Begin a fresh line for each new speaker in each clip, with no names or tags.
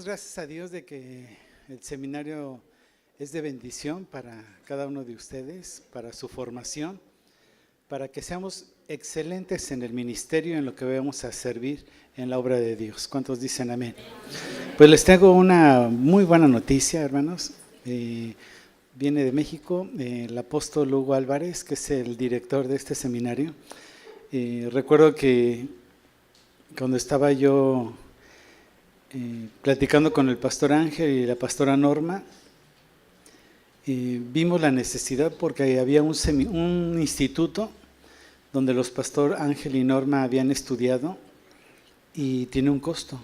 Gracias a Dios de que el seminario es de bendición para cada uno de ustedes, para su formación, para que seamos excelentes en el ministerio, en lo que vamos a servir en la obra de Dios. ¿Cuántos dicen amén? Pues les tengo una muy buena noticia, hermanos. Viene de México el apóstol Hugo Álvarez, que es el director de este seminario. Recuerdo que cuando estaba yo platicando con el pastor Ángel y la pastora Norma, vimos la necesidad porque había un instituto donde los pastor Ángel y Norma habían estudiado y tiene un costo.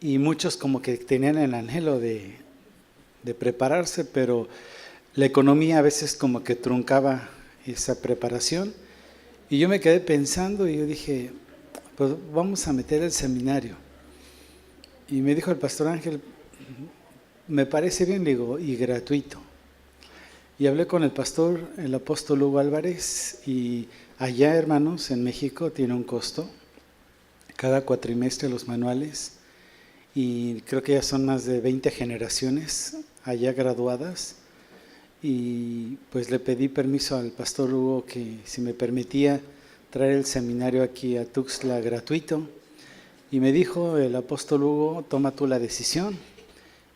Y muchos como que tenían el anhelo de prepararse, pero la economía a veces como que truncaba esa preparación. Y yo me quedé pensando y yo dije, pues vamos a meter el seminario. Y me dijo el pastor Ángel, me parece bien, le digo, y gratuito. Y hablé con el pastor, el apóstol Hugo Álvarez, y allá, hermanos, en México tiene un costo, cada cuatrimestre los manuales, y creo que ya son más de 20 generaciones allá graduadas, y pues le pedí permiso al pastor Hugo que si me permitía traer el seminario aquí a Tuxtla gratuito. Y me dijo el apóstol Hugo, toma tú la decisión.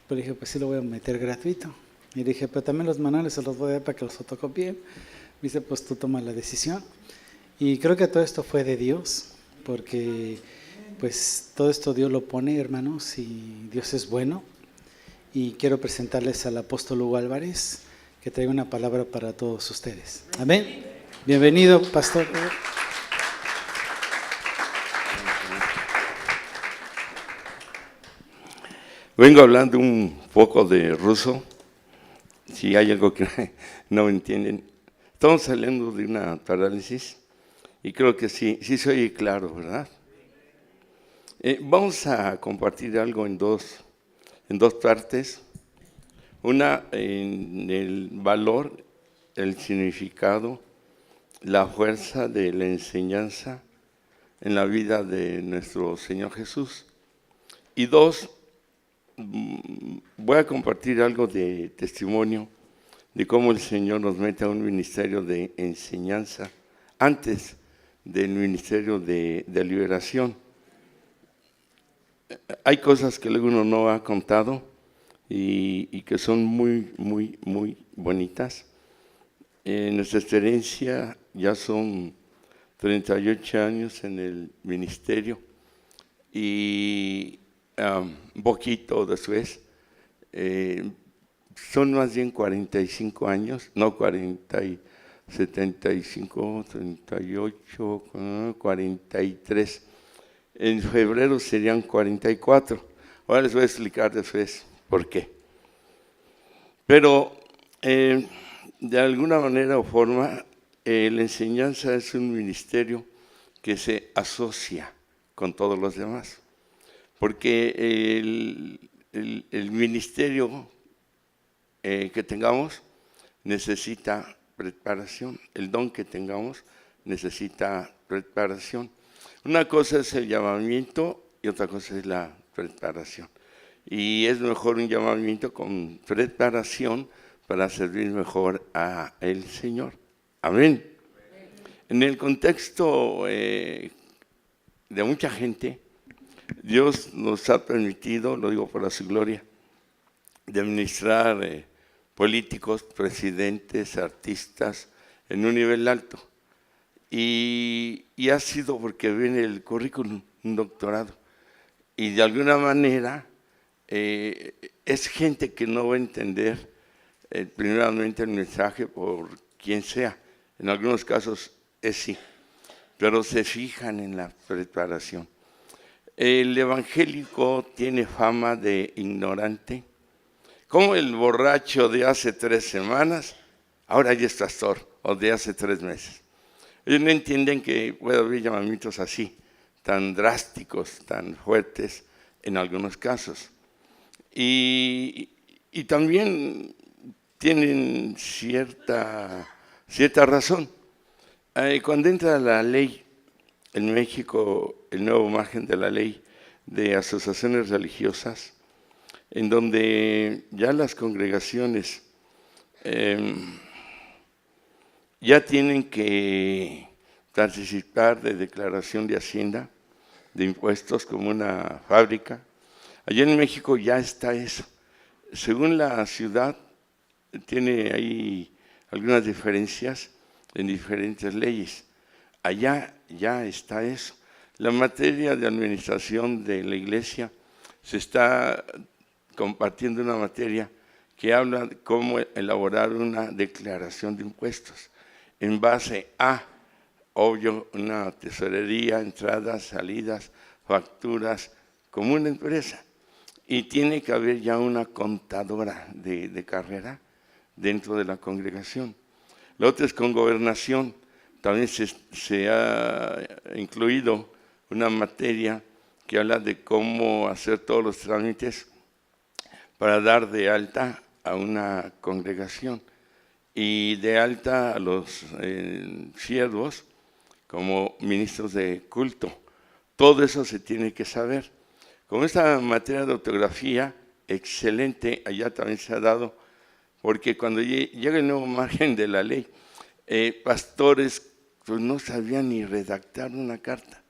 Pero dije, pues sí lo voy a meter gratuito. Y dije, pero también los manuales se los voy a dar para que los fotocopien. Me dice, pues tú tomas la decisión. Y creo que todo esto fue de Dios, porque pues todo esto Dios lo pone, hermanos, y Dios es bueno. Y quiero presentarles al apóstol Hugo Álvarez, que trae una palabra para todos ustedes. Amén. Bienvenido, pastor.
Vengo hablando un poco de ruso, si hay algo que no entienden. Estamos saliendo de una parálisis y creo que sí se oye claro, ¿verdad? Vamos a compartir algo en dos partes. Una en el valor, el significado, la fuerza de la enseñanza en la vida de nuestro Señor Jesús. Y dos, voy a compartir algo de testimonio de cómo el Señor nos mete a un ministerio de enseñanza antes del ministerio de liberación. Hay cosas que luego uno no ha contado y que son muy, muy, muy bonitas. Nuestra experiencia ya son 38 años en el ministerio y un poquito después, son más bien 45 años, no 75, 38, 43. En febrero serían 44. Ahora les voy a explicar después por qué. Pero de alguna manera o forma, la enseñanza es un ministerio que se asocia con todos los demás. Porque el ministerio que tengamos necesita preparación, el don que tengamos necesita preparación. Una cosa es el llamamiento y otra cosa es la preparación. Y es mejor un llamamiento con preparación para servir mejor a el Señor. Amén. En el contexto de mucha gente, Dios nos ha permitido, lo digo por su gloria, de administrar políticos, presidentes, artistas en un nivel alto. Y ha sido porque viene el currículum, un doctorado. Y de alguna manera es gente que no va a entender primeramente el mensaje por quien sea. En algunos casos es sí, pero se fijan en la preparación. El evangélico tiene fama de ignorante. Como el borracho de hace 3 semanas, ahora ya es pastor, o de hace 3 meses. Ellos no entienden que puede haber llamamientos así, tan drásticos, tan fuertes en algunos casos. Y también tienen cierta razón. Cuando entra la ley en México, el nuevo margen de la ley de asociaciones religiosas, en donde ya las congregaciones ya tienen que participar de declaración de hacienda, de impuestos como una fábrica. Allá en México ya está eso. Según la ciudad, tiene ahí algunas diferencias en diferentes leyes. Allá ya está eso. La materia de administración de la iglesia se está compartiendo una materia que habla de cómo elaborar una declaración de impuestos en base a, obvio, una tesorería, entradas, salidas, facturas, como una empresa. Y tiene que haber ya una contadora de carrera dentro de la congregación. La otra es con gobernación. También se ha incluido una materia que habla de cómo hacer todos los trámites para dar de alta a una congregación y de alta a los siervos como ministros de culto. Todo eso se tiene que saber. Con esta materia de ortografía, excelente, allá también se ha dado, porque cuando llega el nuevo margen de la ley, pastores pues, no sabían ni redactar una carta,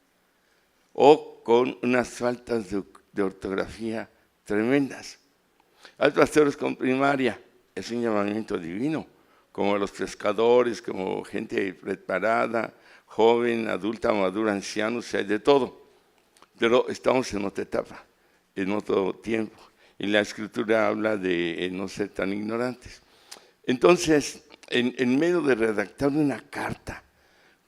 o con unas faltas de ortografía tremendas. Hay pastores con primaria, es un llamamiento divino, como los pescadores, como gente preparada, joven, adulta, madura, ancianos, hay de todo. Pero estamos en otra etapa, en otro tiempo, y la Escritura habla de no ser tan ignorantes. Entonces, en medio de redactar una carta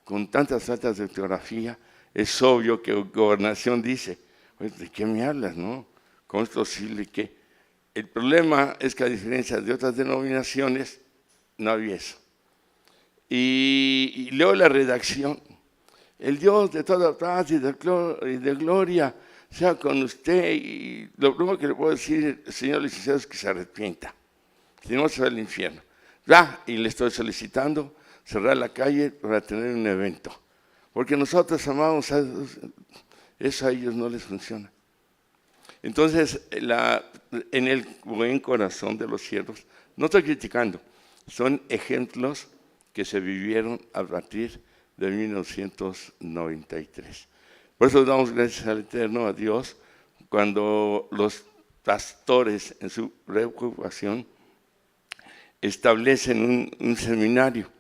con tantas faltas de ortografía, es obvio que Gobernación dice, ¿de qué me hablas, no? ¿Cómo es posible que...? El problema es que a diferencia de otras denominaciones, no había eso. Y leo la redacción. El Dios de toda paz y de gloria sea con usted. Y lo primero que le puedo decir, señor licenciado, es que se arrepienta. Si no, se va al infierno. Y le estoy solicitando cerrar la calle para tener un evento. Porque nosotros amamos a Dios. Eso a ellos no les funciona. Entonces, en el buen corazón de los siervos, no estoy criticando, son ejemplos que se vivieron a partir de 1993. Por eso damos gracias al Eterno, a Dios, cuando los pastores en su preocupación establecen un seminario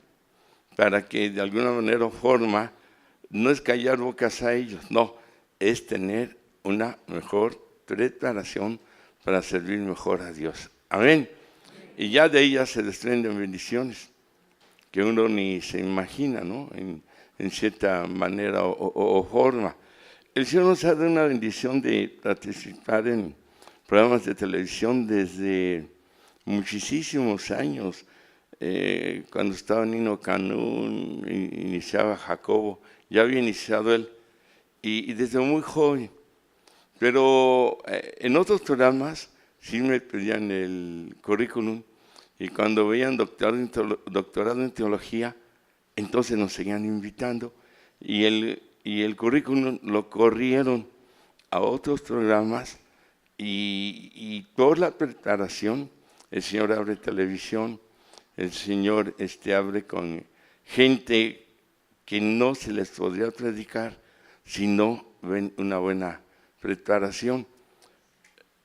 para que de alguna manera o forma, no es callar bocas a ellos, no, es tener una mejor preparación para servir mejor a Dios. Amén. Y ya de ellas se desprenden bendiciones que uno ni se imagina, ¿no? En cierta manera o forma. El Señor nos ha dado una bendición de participar en programas de televisión desde muchísimos años. Cuando estaba Nino Canún, iniciaba Jacobo, ya había iniciado él, y desde muy joven. Pero en otros programas sí me pedían el currículum, y cuando veían doctorado en teología, entonces nos seguían invitando, y el currículum lo corrieron a otros programas, y por la preparación, el Señor abre televisión, el Señor abre con gente que no se les podría predicar si no ven una buena preparación.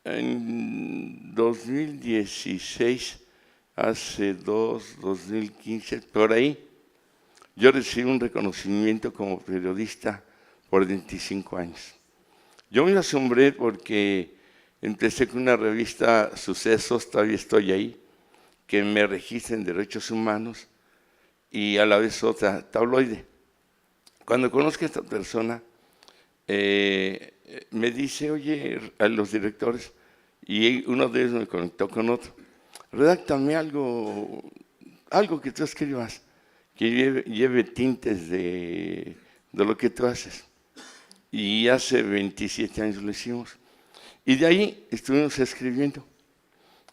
En 2016, hace 2015, por ahí, yo recibí un reconocimiento como periodista por 25 años. Yo me asombré porque empecé con una revista Sucesos, todavía estoy ahí, que me registra en Derechos Humanos, y a la vez otra, Tabloide. Cuando conozco a esta persona, me dice, oye, a los directores, y uno de ellos me conectó con otro, redáctame algo que tú escribas, que lleve tintes de lo que tú haces. Y hace 27 años lo hicimos. Y de ahí estuvimos escribiendo.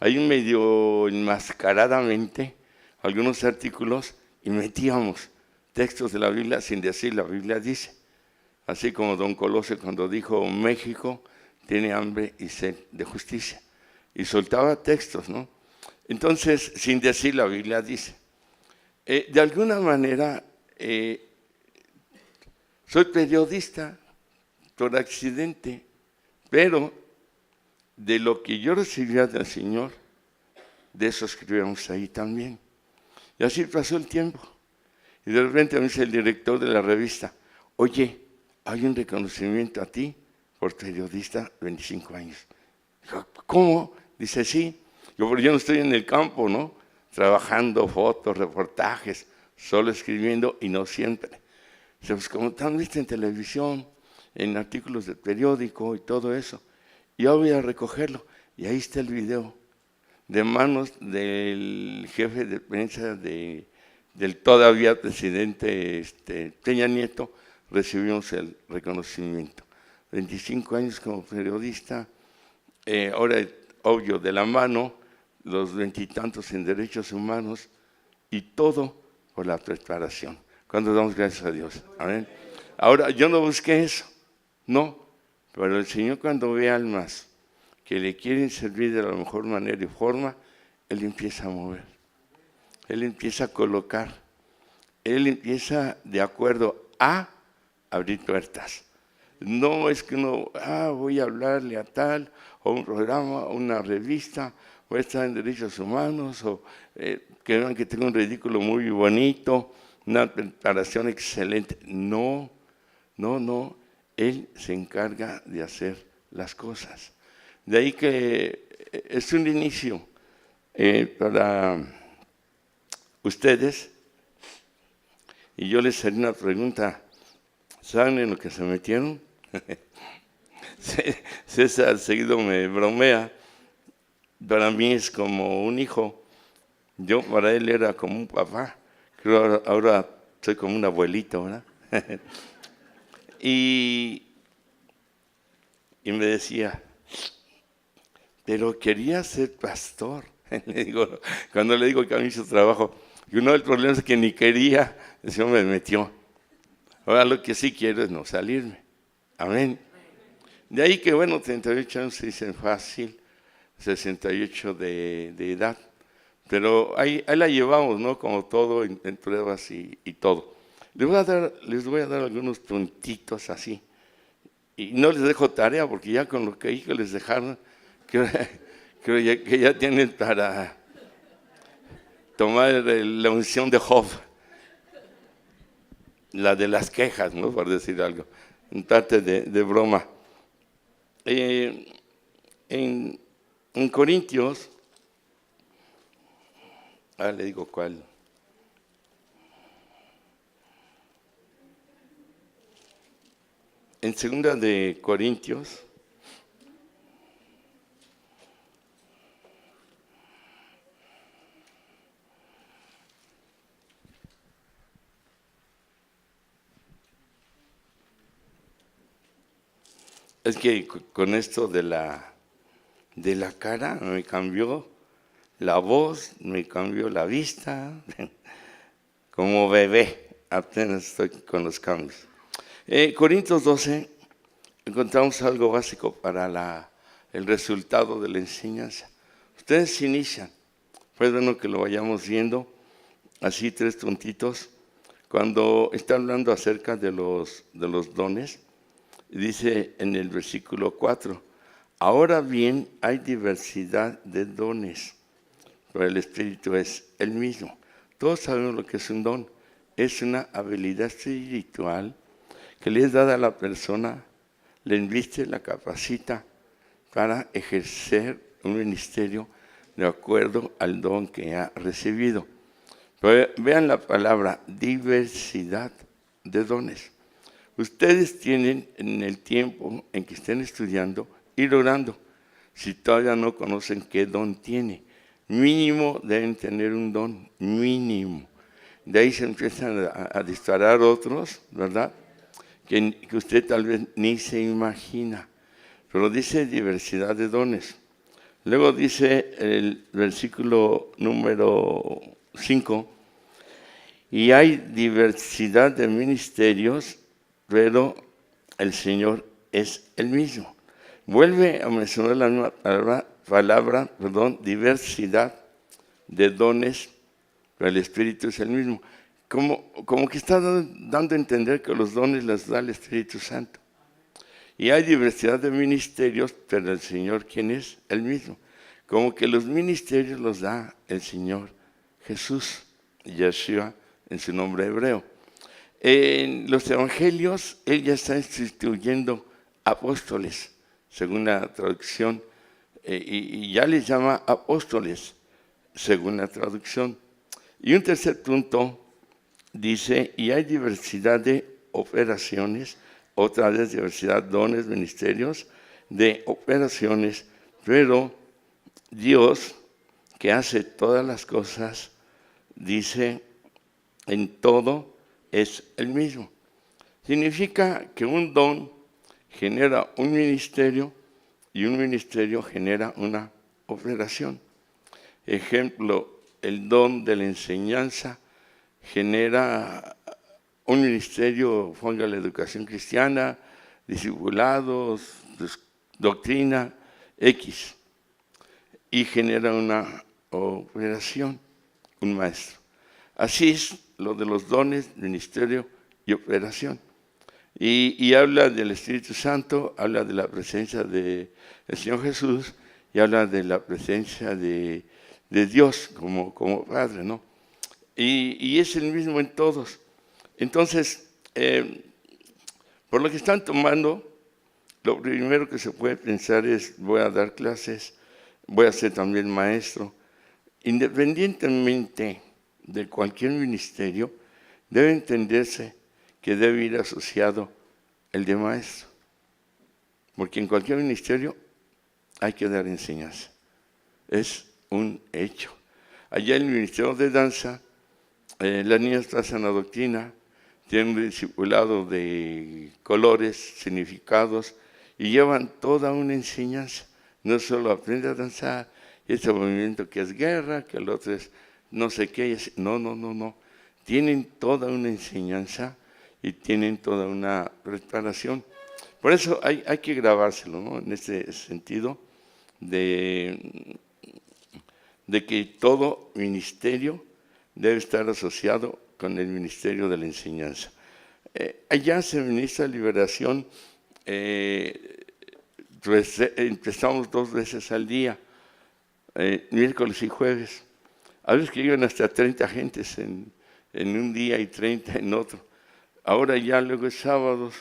Ahí medio enmascaradamente algunos artículos y metíamos textos de la Biblia sin decir la Biblia dice. Así como don Colosio cuando dijo México, tiene hambre y sed de justicia. Y soltaba textos, ¿no? Entonces, sin decir, la Biblia dice, de alguna manera, soy periodista por accidente, pero de lo que yo recibía del Señor, de eso escribíamos ahí también. Y así pasó el tiempo. Y de repente me dice el director de la revista, oye, hay un reconocimiento a ti por periodista, 25 años. Digo, ¿cómo? Dice, sí. Pero yo no estoy en el campo, ¿no? Trabajando, fotos, reportajes, solo escribiendo y no siempre. Dice, pues como están visto en televisión, en artículos del periódico y todo eso. Yo voy a recogerlo. Y ahí está el video, de manos del jefe de prensa del todavía presidente Peña Nieto, recibimos el reconocimiento. 25 años como periodista, ahora obvio de la mano, los 20 y tantos en derechos humanos, y todo por la preparación. Cuando damos gracias a Dios. Amén. Ahora, yo no busqué eso, no, pero el Señor, cuando ve almas que le quieren servir de la mejor manera y forma, Él empieza a mover, Él empieza a colocar, Él empieza de acuerdo a abrir puertas. No es que uno, voy a hablarle a tal, o un programa, o una revista, voy a estar en derechos humanos, o que vean que tengo un ridículo muy bonito, una preparación excelente. No, no, no, Él se encarga de hacer las cosas. De ahí que es un inicio para ustedes, y yo les haré una pregunta. ¿Saben en lo que se metieron? César seguido me bromea. Para mí es como un hijo. Yo para él era como un papá. Creo ahora soy como un abuelito, ¿verdad? y me decía, pero quería ser pastor. Cuando le digo que a mí hizo trabajo, y uno del problema es que ni quería, el Señor me metió. Ahora lo que sí quiero es no salirme. Amén. De ahí que, bueno, 38 años se dicen fácil, 68 de edad. Pero ahí la llevamos, ¿no? Como todo, en pruebas y todo. Les voy a dar algunos puntitos así. Y no les dejo tarea, porque ya con lo que les dejaron, creo que ya tienen para tomar la unción de Job. La de las quejas, ¿no? Por decir algo, en parte de broma. En Corintios, le digo cuál. En 2 de Corintios, es que con esto de la cara me cambió la voz, me cambió la vista, como bebé, apenas estoy con los cambios. Corintios 12, encontramos algo básico para el resultado de la enseñanza. Ustedes inician, pues bueno que lo vayamos viendo, así 3 puntitos, cuando está hablando acerca de los dones. Dice en el versículo 4, ahora bien hay diversidad de dones, pero el Espíritu es el mismo. Todos sabemos lo que es un don. Es una habilidad espiritual que le es dada a la persona, le inviste, la capacita para ejercer un ministerio de acuerdo al don que ha recibido. Pero vean la palabra diversidad de dones. Ustedes tienen en el tiempo en que estén estudiando, ir orando. Si todavía no conocen qué don tiene, mínimo deben tener un don, mínimo. De ahí se empiezan a disparar otros, ¿verdad? Que usted tal vez ni se imagina. Pero dice diversidad de dones. Luego dice el versículo número 5, y hay diversidad de ministerios, pero el Señor es el mismo. Vuelve a mencionar la misma palabra, diversidad de dones, pero el Espíritu es el mismo. Como que está dando a entender que los dones los da el Espíritu Santo. Y hay diversidad de ministerios, pero el Señor, ¿quién es? El mismo. Como que los ministerios los da el Señor Jesús, Yeshua, en su nombre hebreo. En los evangelios, Él ya está instituyendo apóstoles, según la traducción, y ya les llama apóstoles, según la traducción. Y un tercer punto dice, y hay diversidad de operaciones, otra vez diversidad, dones, ministerios, de operaciones, pero Dios, que hace todas las cosas, dice, en todo es el mismo. Significa que un don genera un ministerio y un ministerio genera una operación. Ejemplo, el don de la enseñanza genera un ministerio, ponga la educación cristiana, discipulados, doctrina, X, y genera una operación, un maestro. Así es lo de los dones, ministerio y operación. Y habla del Espíritu Santo, habla de la presencia del Señor Jesús y habla de la presencia de Dios como Padre, ¿no? Y es el mismo en todos. Entonces, por lo que están tomando, lo primero que se puede pensar es, voy a dar clases, voy a ser también maestro. Independientemente de cualquier ministerio, debe entenderse que debe ir asociado el de maestro. Porque en cualquier ministerio hay que dar enseñanza. Es un hecho. Allá en el ministerio de danza, las niñas trazan la doctrina, tienen un discipulado de colores, significados, y llevan toda una enseñanza. No solo aprende a danzar, este movimiento que es guerra, que el otro es no sé qué. No. Tienen toda una enseñanza y tienen toda una preparación. Por eso hay que grabárselo, ¿no? En este sentido de que todo ministerio debe estar asociado con el ministerio de la enseñanza. Allá se ministra liberación, empezamos 2 veces al día, miércoles y jueves. A veces que llegan hasta 30 gentes en un día y 30 en otro. Ahora ya luego es sábados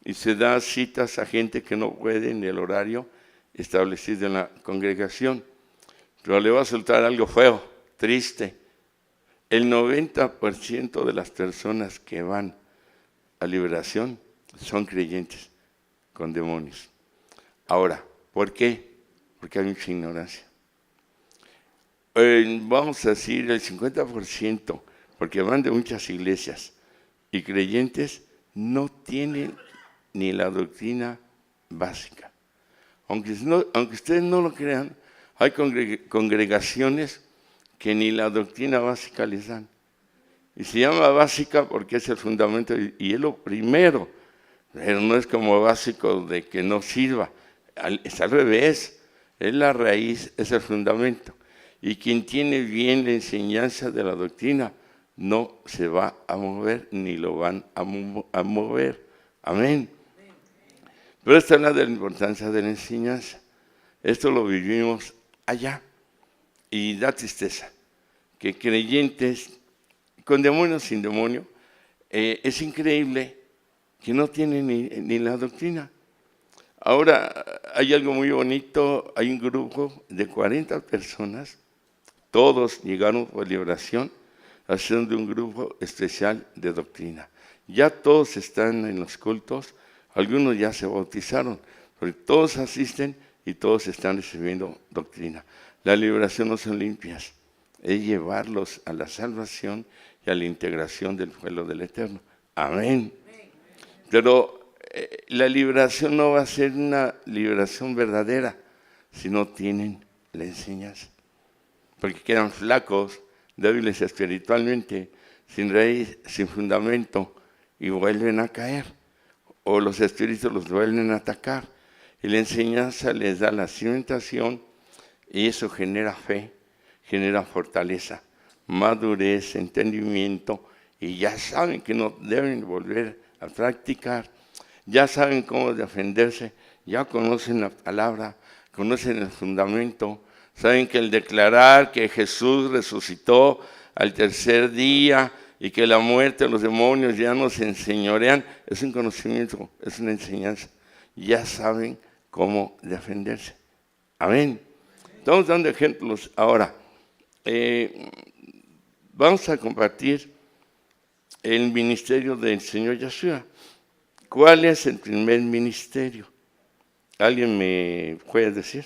y se da citas a gente que no puede en el horario establecido en la congregación. Pero le voy a soltar algo feo, triste. El 90% de las personas que van a liberación son creyentes con demonios. Ahora, ¿por qué? Porque hay mucha ignorancia. Vamos a decir el 50%, porque van de muchas iglesias y creyentes no tienen ni la doctrina básica. Aunque ustedes no lo crean, hay congregaciones que ni la doctrina básica les dan. Y se llama básica porque es el fundamento y es lo primero, pero no es como básico de que no sirva. Es al revés, es la raíz, es el fundamento. Y quien tiene bien la enseñanza de la doctrina no se va a mover ni lo van a mover. Amén. Pero esta habla de la importancia de la enseñanza. Esto lo vivimos allá. Y da tristeza que creyentes con demonio, sin demonio, es increíble que no tienen ni la doctrina. Ahora hay algo muy bonito, hay un grupo de 40 personas, todos llegaron por liberación, haciendo un grupo especial de doctrina. Ya todos están en los cultos, algunos ya se bautizaron, pero todos asisten y todos están recibiendo doctrina. La liberación no son limpias, es llevarlos a la salvación y a la integración del pueblo del Eterno. Amén. Pero la liberación no va a ser una liberación verdadera si no tienen la enseñanza. Porque quedan flacos, débiles espiritualmente, sin raíz, sin fundamento, y vuelven a caer. O los espíritus los vuelven a atacar. Y la enseñanza les da la cimentación y eso genera fe, genera fortaleza, madurez, entendimiento, y ya saben que no deben volver a practicar, ya saben cómo defenderse, ya conocen la palabra, conocen el fundamento, saben que el declarar que Jesús resucitó al tercer día y que la muerte de los demonios ya nos enseñorean, es un conocimiento, es una enseñanza. Ya saben cómo defenderse. Amén. Estamos dando ejemplos. Ahora, vamos a compartir el ministerio del Señor Yeshua. ¿Cuál es el primer ministerio? ¿Alguien me puede decir?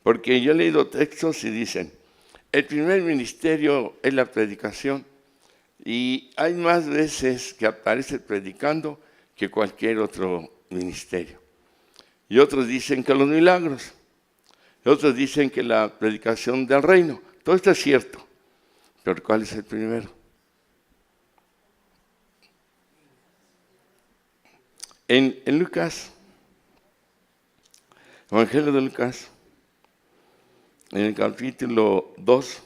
Porque yo he leído textos y dicen, el primer ministerio es la predicación, y hay más veces que aparece predicando que cualquier otro ministerio. Y otros dicen que los milagros, y otros dicen que la predicación del reino. Todo esto es cierto, pero ¿cuál es el primero? En Lucas, Evangelio de Lucas, en el capítulo 2,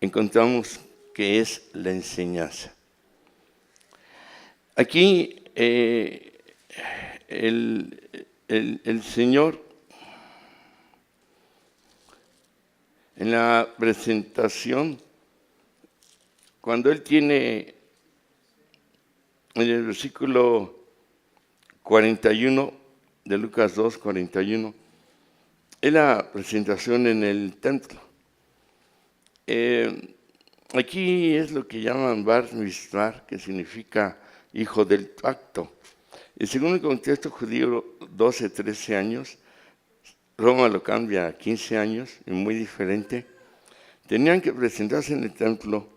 encontramos que es la enseñanza. Aquí el Señor, en la presentación, cuando Él tiene, en el versículo 41 de Lucas 2, 41, es la presentación en el templo. Aquí es lo que llaman Bar Mitzvah, que significa hijo del pacto. Y según el contexto judío, 12, 13 años, Roma lo cambia a 15 años, y muy diferente. Tenían que presentarse en el templo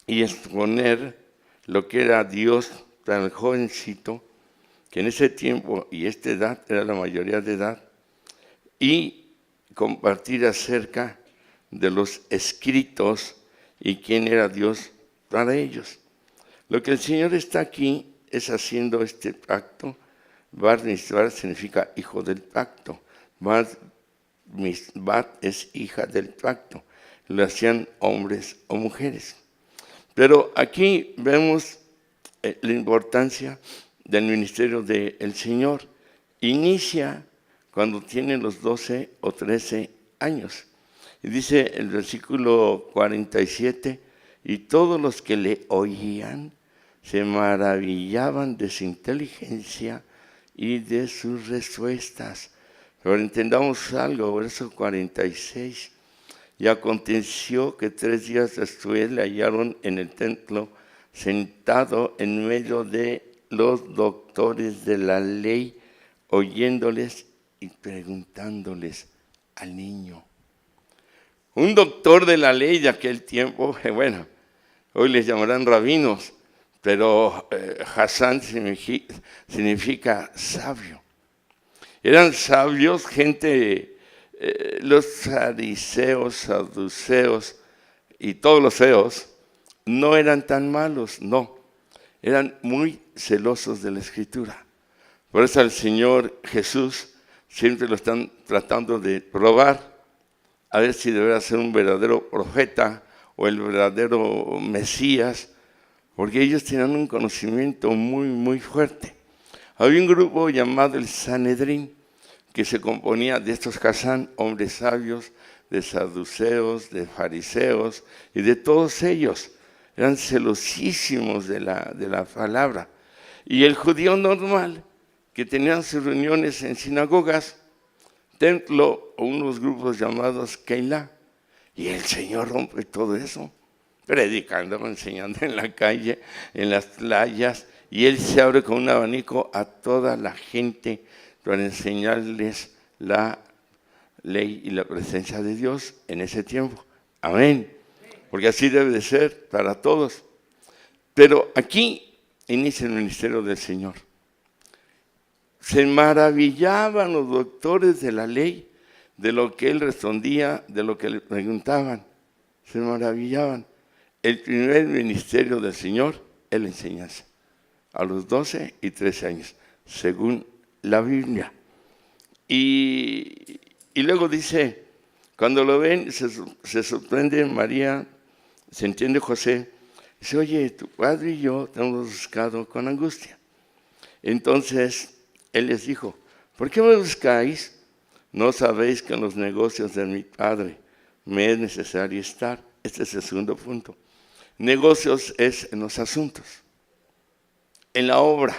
y exponer lo que era Dios para el jovencito, que en ese tiempo y esta edad era la mayoría de edad, y compartir acerca de los escritos y quién era Dios para ellos. Lo que el Señor está aquí es haciendo este pacto. Bar Mitzvah significa hijo del pacto. Bar Mitzvah es hija del pacto. Lo hacían hombres o mujeres. Pero aquí vemos la importancia del ministerio del Señor. Inicia cuando tiene los 12 o 13 años. Y dice el versículo 47, y todos los que le oían se maravillaban de su inteligencia y de sus respuestas. Pero entendamos algo, verso 46. Y aconteció que 3 días después le hallaron en el templo, sentado en medio de los doctores de la ley, oyéndoles y preguntándoles al niño. Un doctor de la ley de aquel tiempo, bueno, hoy les llamarán rabinos, pero Hassan significa sabio. Eran sabios, gente, los fariseos, saduceos y todos los feos no eran tan malos, no, eran muy celosos de la Escritura. Por eso al Señor Jesús siempre lo están tratando de probar, a ver si deberá ser un verdadero profeta o el verdadero Mesías, porque ellos tenían un conocimiento muy, muy fuerte. Había un grupo llamado el Sanedrín, que se componía de estos Hasán, hombres sabios, de saduceos, de fariseos, y de todos ellos. Eran celosísimos de la palabra. Y el judío normal, que tenían sus reuniones en sinagogas, templo o unos grupos llamados Keilah, y el Señor rompe todo eso, predicando, enseñando en la calle, en las playas, y Él se abre con un abanico a toda la gente para enseñarles la ley y la presencia de Dios en ese tiempo. Amén. Porque así debe de ser para todos. Pero aquí inicia el ministerio del Señor. Se maravillaban los doctores de la ley de lo que Él respondía, de lo que le preguntaban. Se maravillaban. El primer ministerio del Señor es la enseñanza. a los 12 y 13 años, según la Biblia. Y luego dice, cuando lo ven, se sorprende María, se entiende José, dice, oye, tu padre y yo te hemos buscado con angustia. Entonces él les dijo, ¿por qué me buscáis? ¿No sabéis que en los negocios de mi padre me es necesario estar? Este es el segundo punto. Negocios es en los asuntos, en la obra.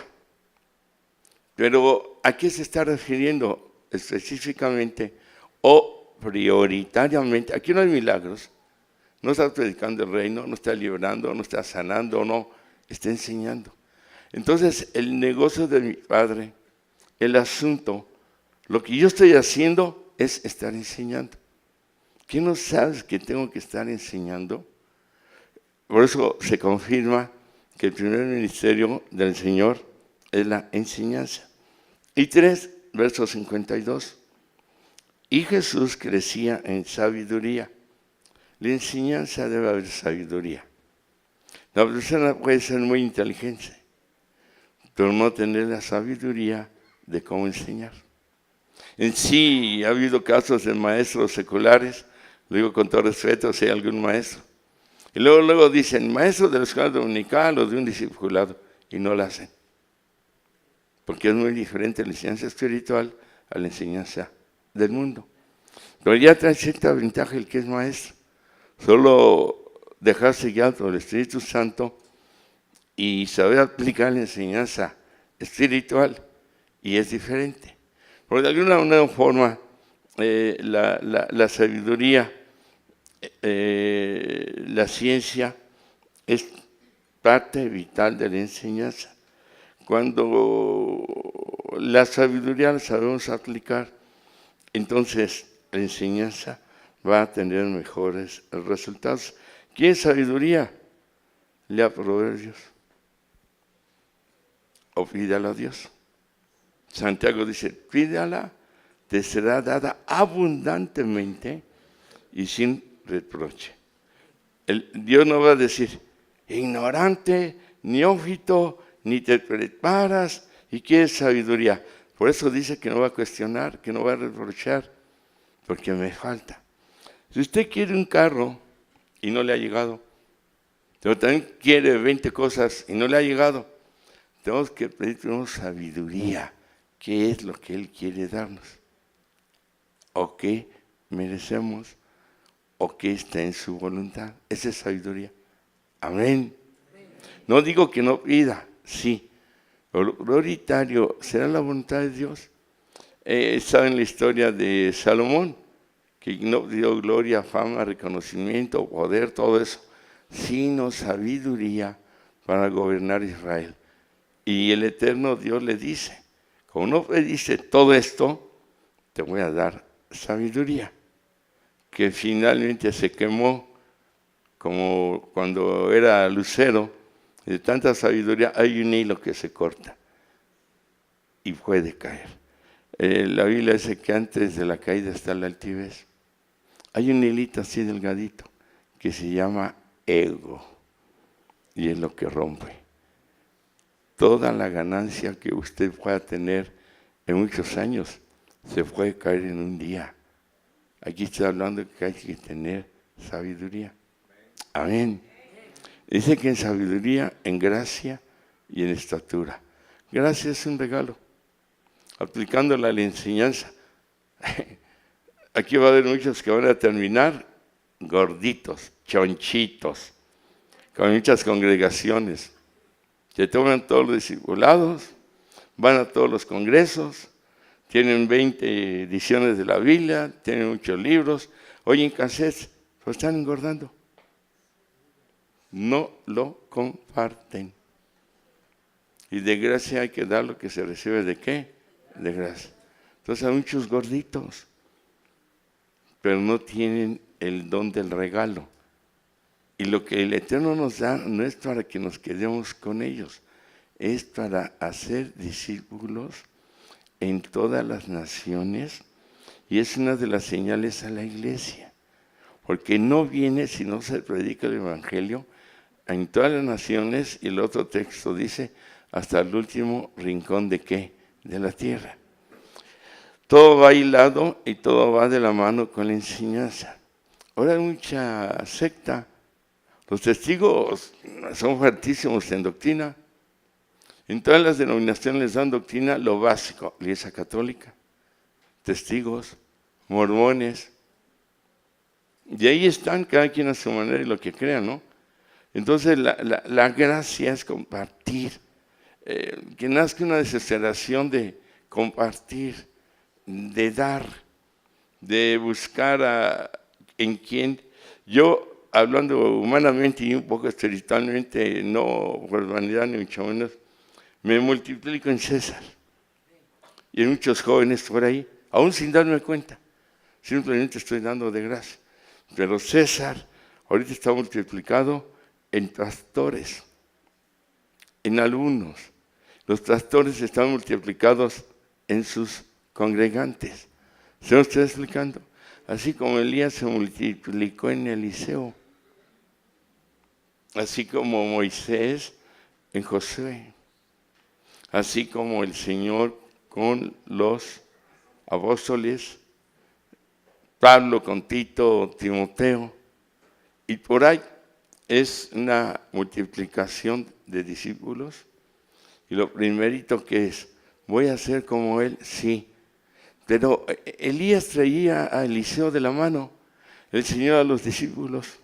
Pero ¿a qué se está refiriendo específicamente o prioritariamente? Aquí no hay milagros. No está predicando el reino, no está liberando, no está sanando, no, está enseñando. Entonces, el negocio de mi padre, el asunto, lo que yo estoy haciendo es estar enseñando. ¿Qué no sabes que tengo que estar enseñando? Por eso se confirma que el primer ministerio del Señor es la enseñanza. Y 3, verso 52. Y Jesús crecía en sabiduría. La enseñanza debe haber sabiduría. La persona puede ser muy inteligente, pero no tener la sabiduría de cómo enseñar. En sí, ha habido casos de maestros seculares, lo digo con todo respeto, si hay algún maestro. Y luego dicen, maestro de la escuela dominical o de un discipulado, y no lo hacen. Porque es muy diferente la enseñanza espiritual a la enseñanza del mundo. Pero ya trae cierta ventaja el que es maestro. Solo dejarse guiar por el Espíritu Santo y saber aplicar la enseñanza espiritual, y es diferente. Porque de alguna forma la sabiduría, la ciencia es parte vital de la enseñanza. Cuando la sabiduría la sabemos aplicar, entonces la enseñanza va a tener mejores resultados. ¿Quién es sabiduría? Lea Proverbios o pídala a Dios. Santiago dice, pídala, te será dada abundantemente y sin reproche. Dios no va a decir, ignorante, neófito, ni te preparas y quieres sabiduría. Por eso dice que no va a cuestionar, que no va a reprochar, porque me falta. Si usted quiere un carro y no le ha llegado, pero también quiere 20 cosas y no le ha llegado, tenemos que pedir primero sabiduría. ¿Qué es lo que Él quiere darnos? ¿O qué merecemos? ¿O qué está en su voluntad? Esa es sabiduría. Amén. No digo que no pida, sí. Lo prioritario será la voluntad de Dios. ¿Saben la historia de Salomón? Que no dio gloria, fama, reconocimiento, poder, todo eso, sino sabiduría para gobernar Israel. Y el eterno Dios le dice, como no pediste todo esto, te voy a dar sabiduría, que finalmente se quemó como cuando era lucero. De tanta sabiduría hay un hilo que se corta y puede caer. La Biblia dice que antes de la caída está la altivez. Hay un hilito así delgadito que se llama ego y es lo que rompe. Toda la ganancia que usted pueda tener en muchos años se puede caer en un día. Aquí estoy hablando de que hay que tener sabiduría. Amén. Dice que en sabiduría, en gracia y en estatura. Gracia es un regalo. Aplicándola a la enseñanza. Aquí va a haber muchos que van a terminar gorditos, chonchitos, con muchas congregaciones. Se toman todos los discipulados, van a todos los congresos, tienen 20 ediciones de la Biblia, tienen muchos libros, oyen cassettes, pero están engordando. No lo comparten. Y de gracia hay que dar lo que se recibe ¿de qué? De gracia. Entonces hay muchos gorditos, pero no tienen el don del regalo. Y lo que el Eterno nos da no es para que nos quedemos con ellos, es para hacer discípulos en todas las naciones, y es una de las señales a la iglesia, porque no viene si no se predica el Evangelio en todas las naciones, y el otro texto dice, hasta el último rincón ¿de qué? De la tierra. Todo va hilado y todo va de la mano con la enseñanza. Ahora hay mucha secta. Los testigos son fuertísimos en doctrina. En todas las denominaciones les dan doctrina lo básico. Iglesia católica, testigos, mormones. Y ahí están cada quien a su manera y lo que crean, ¿no? Entonces la gracia es compartir. Que nazca una desesperación de compartir, de dar, de buscar en quién. Yo, hablando humanamente y un poco espiritualmente, no por vanidad ni mucho menos, me multiplico en César. Y en muchos jóvenes por ahí, aún sin darme cuenta. Simplemente estoy dando de gracia. Pero César ahorita está multiplicado en pastores, en alumnos. Los pastores están multiplicados en sus congregantes. ¿Se lo estoy explicando? Así como Elías se multiplicó en Eliseo. Así como Moisés en Josué. Así como el Señor con los apóstoles, Pablo con Tito, Timoteo. Y por ahí es una multiplicación de discípulos. Y lo primerito que es, ¿voy a ser como él? Sí. Pero Elías traía a Eliseo de la mano, el Señor a los discípulos.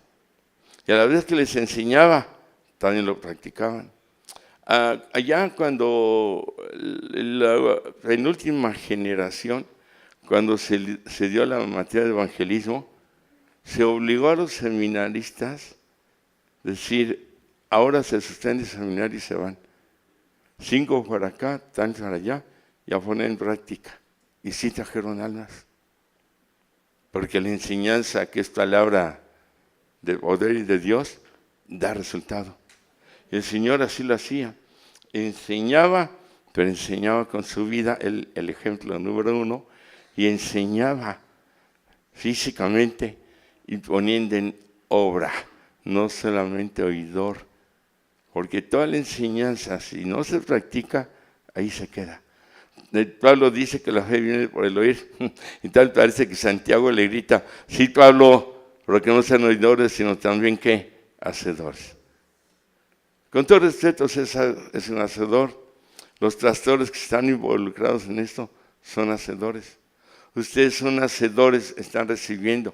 Y a la vez que les enseñaba, también lo practicaban. Allá cuando la penúltima generación, cuando se dio la materia de evangelismo, se obligó a los seminaristas a decir, ahora se suspende el seminario y se van. 5 para acá, tantos para allá, y a poner en práctica. Y sí trajeron almas. Porque la enseñanza, que es palabra de poder y de Dios, da resultado. Y el Señor así lo hacía. Enseñaba, pero enseñaba con su vida, el ejemplo número 1, y enseñaba físicamente y poniendo en obra, no solamente oidor. Porque toda la enseñanza, si no se practica, ahí se queda. Pablo dice que la fe viene por el oír. Y tal parece que Santiago le grita, sí, Pablo, pero que no sean oidores, sino también, ¿qué? Hacedores. Con todo respeto, César es un hacedor. Los pastores que están involucrados en esto son hacedores. Ustedes son hacedores, están recibiendo.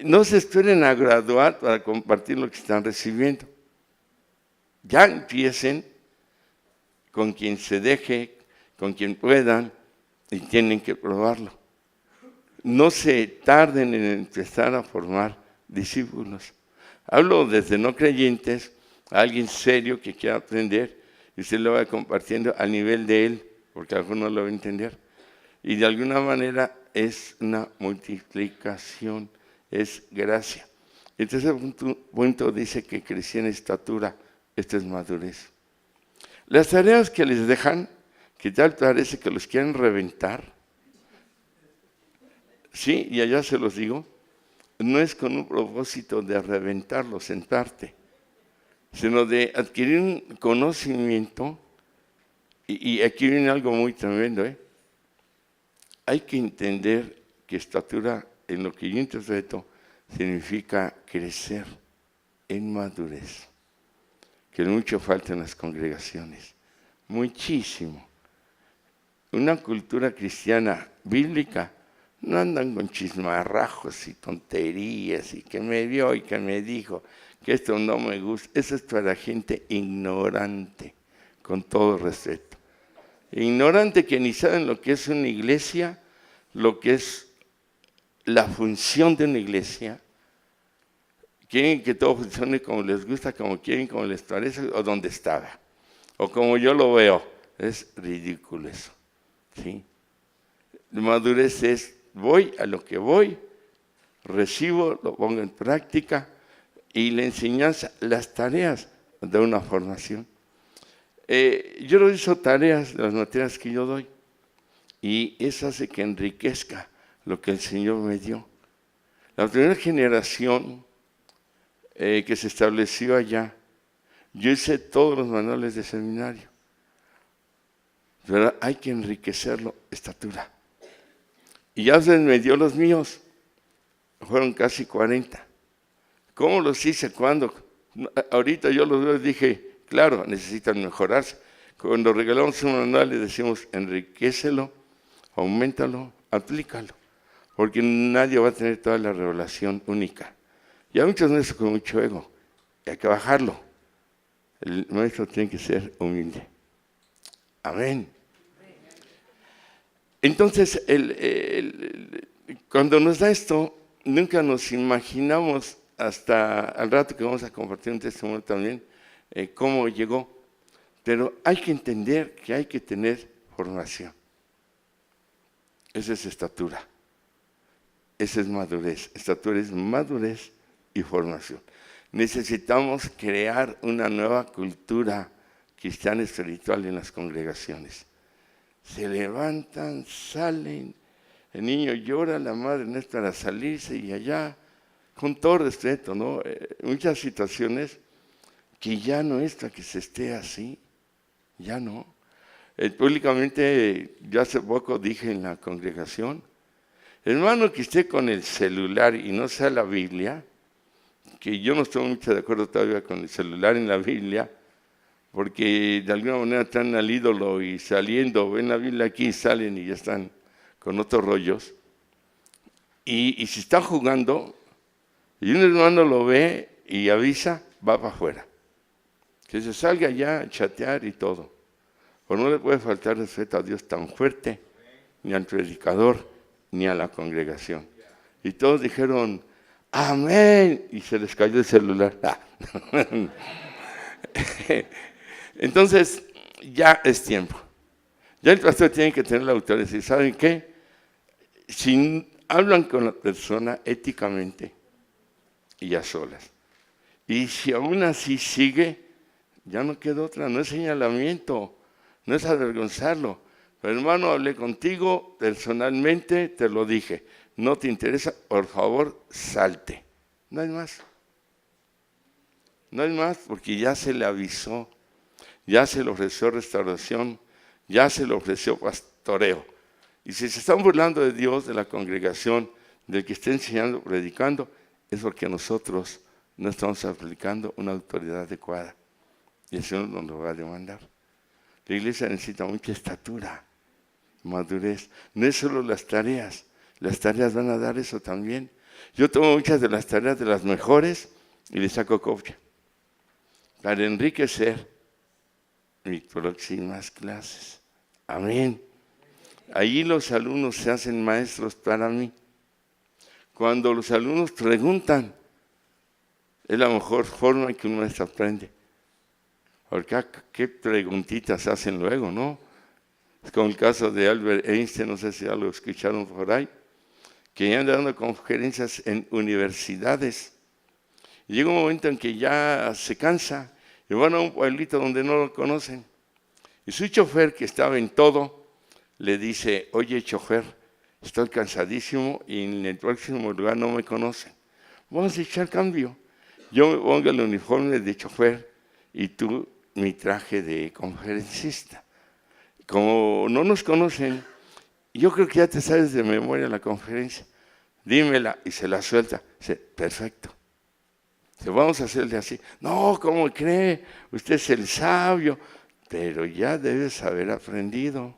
No se esperen a graduar para compartir lo que están recibiendo. Ya empiecen con quien se deje, con quien puedan, y tienen que probarlo. No se tarden en empezar a formar discípulos. Hablo desde no creyentes a alguien serio que quiera aprender, y usted lo va compartiendo al nivel de él, porque alguno lo va a entender. Y de alguna manera es una multiplicación, es gracia. Entonces el punto dice que crecí en estatura. Esto es madurez. Las tareas que les dejan, que tal parece que los quieren reventar, sí, y allá se los digo, no es con un propósito de reventarlos, sentarte, sino de adquirir un conocimiento, y aquí viene algo muy tremendo, Hay que entender que estatura, en lo que yo interpreto, significa crecer en madurez. Que mucho falta en las congregaciones, muchísimo. Una cultura cristiana bíblica no andan con chismarrajos y tonterías y que me vio y que me dijo que esto no me gusta. Eso es para gente ignorante, con todo respeto. Ignorante que ni saben lo que es una iglesia, lo que es la función de una iglesia. Quieren que todo funcione como les gusta, como quieren, como les parece, o donde estaba, o como yo lo veo. Es ridículo eso, ¿sí? La madurez es, voy a lo que voy, recibo, lo pongo en práctica, y la enseñanza, las tareas de una formación. Yo realizo tareas de las materias que yo doy, y eso hace que enriquezca lo que el Señor me dio. La primera generación que se estableció allá, yo hice todos los manuales de seminario, pero hay que enriquecerlo, estatura. Y ya se me dio los míos, fueron casi 40. ¿Cómo los hice? ¿Cuándo? Ahorita yo los veo y dije, claro, necesitan mejorarse. Cuando regalamos un manual le decimos, enriquécelo, auméntalo, aplícalo, porque nadie va a tener toda la revelación única. Y hay muchos maestros con mucho ego, y hay que bajarlo. El maestro tiene que ser humilde. Amén. Entonces, cuando nos da esto, nunca nos imaginamos, hasta al rato que vamos a compartir un testimonio también, cómo llegó. Pero hay que entender que hay que tener formación. Esa es estatura. Esa es madurez. Estatura es madurez y formación. Necesitamos crear una nueva cultura cristiana espiritual en las congregaciones. Se levantan, salen, el niño llora, la madre no es para salirse y allá, con todo respeto, ¿no? Muchas situaciones que ya no es para que se esté así, ya no. Públicamente, yo hace poco dije en la congregación, hermano que esté con el celular y no sea la Biblia, que yo no estoy mucho de acuerdo todavía con el celular en la Biblia, porque de alguna manera están al ídolo y saliendo, ven la Biblia aquí, salen y ya están con otros rollos. Y si están jugando, y un hermano lo ve y avisa, va para afuera. Que se salga ya a chatear y todo. Pues no le puede faltar respeto a Dios tan fuerte, ni al predicador, ni a la congregación. Y todos dijeron, amén, y se les cayó el celular. Entonces, ya es tiempo. Ya el pastor tiene que tener la autoridad de decir, ¿saben qué? Si hablan con la persona éticamente y a solas, y si aún así sigue, ya no queda otra, no es señalamiento, no es avergonzarlo. Pero hermano, hablé contigo personalmente, te lo dije, no te interesa, por favor, salte. No hay más. No hay más porque ya se le avisó, ya se le ofreció restauración, ya se le ofreció pastoreo. Y si se están burlando de Dios, de la congregación, del que esté enseñando, predicando, es porque nosotros no estamos aplicando una autoridad adecuada. Y el Señor nos lo va a demandar. La iglesia necesita mucha estatura, madurez. No es solo las tareas van a dar eso también. Yo tomo muchas de las tareas de las mejores y les saco copia para enriquecer mis próximas clases. Amén. Allí los alumnos se hacen maestros para mí. Cuando los alumnos preguntan, es la mejor forma en que un maestro aprende. Porque qué preguntitas hacen luego, ¿no? Es como el caso de Albert Einstein, no sé si ya lo escucharon por ahí, que anda dando conferencias en universidades. Y llega un momento en que ya se cansa y van a un pueblito donde no lo conocen. Y su chofer, que estaba en todo, le dice, oye, chofer, estoy cansadísimo y en el próximo lugar no me conocen. Vamos a echar cambio. Yo me pongo el uniforme de chofer y tú mi traje de conferencista. Como no nos conocen, yo creo que ya te sabes de memoria la conferencia. Dímela, y se la suelta. Dice, perfecto. Dice, vamos a hacerle así. No, ¿cómo cree? Usted es el sabio, pero ya debes haber aprendido.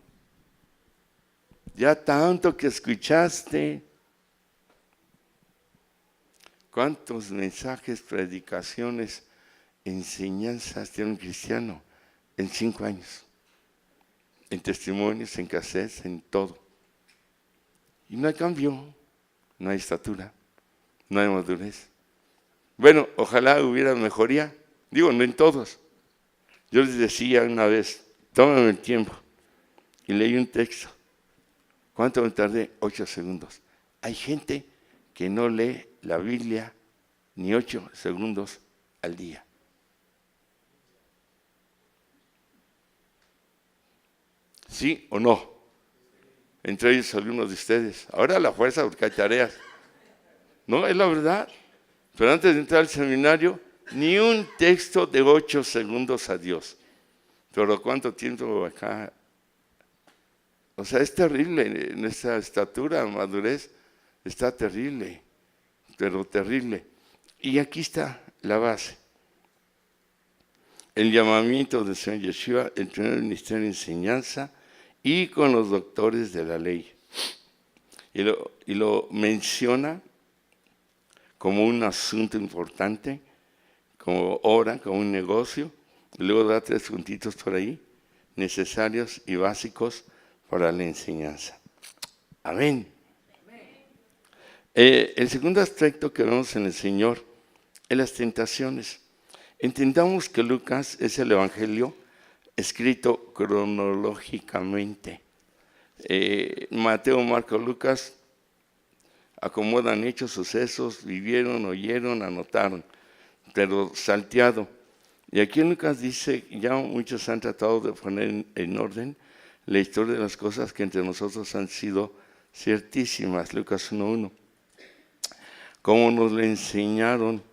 Ya tanto que escuchaste. ¿Cuántos mensajes, predicaciones, enseñanzas tiene un cristiano en 5 años? En testimonios, en cassettes, en todo. Y no hay cambio, no hay estatura, no hay madurez. Bueno, ojalá hubiera mejoría. Digo, no en todos. Yo les decía una vez, tómame el tiempo. Y leí un texto. ¿Cuánto me tardé? 8 segundos. Hay gente que no lee la Biblia ni 8 segundos al día. ¿Sí o no? Entre ellos algunos de ustedes. Ahora a la fuerza porque hay tareas. No, es la verdad. Pero antes de entrar al seminario, ni un texto de 8 segundos a Dios. Pero ¿cuánto tiempo acá O sea, es terrible, nuestra estatura, madurez, está terrible, pero terrible. Y aquí está la base. El llamamiento del Señor Yeshua, el primer ministerio de enseñanza y con los doctores de la ley. Y lo menciona como un asunto importante, como obra, como un negocio. Y luego da 3 puntitos por ahí, necesarios y básicos para la enseñanza. Amén. El segundo aspecto que vemos en el Señor es las tentaciones. Entendamos que Lucas es el Evangelio escrito cronológicamente. Mateo, Marcos, Lucas acomodan hechos, sucesos, vivieron, oyeron, anotaron, pero salteado. Y aquí en Lucas dice, ya muchos han tratado de poner en orden la historia de las cosas que entre nosotros han sido ciertísimas. Lucas 1:1. Como nos lo enseñaron,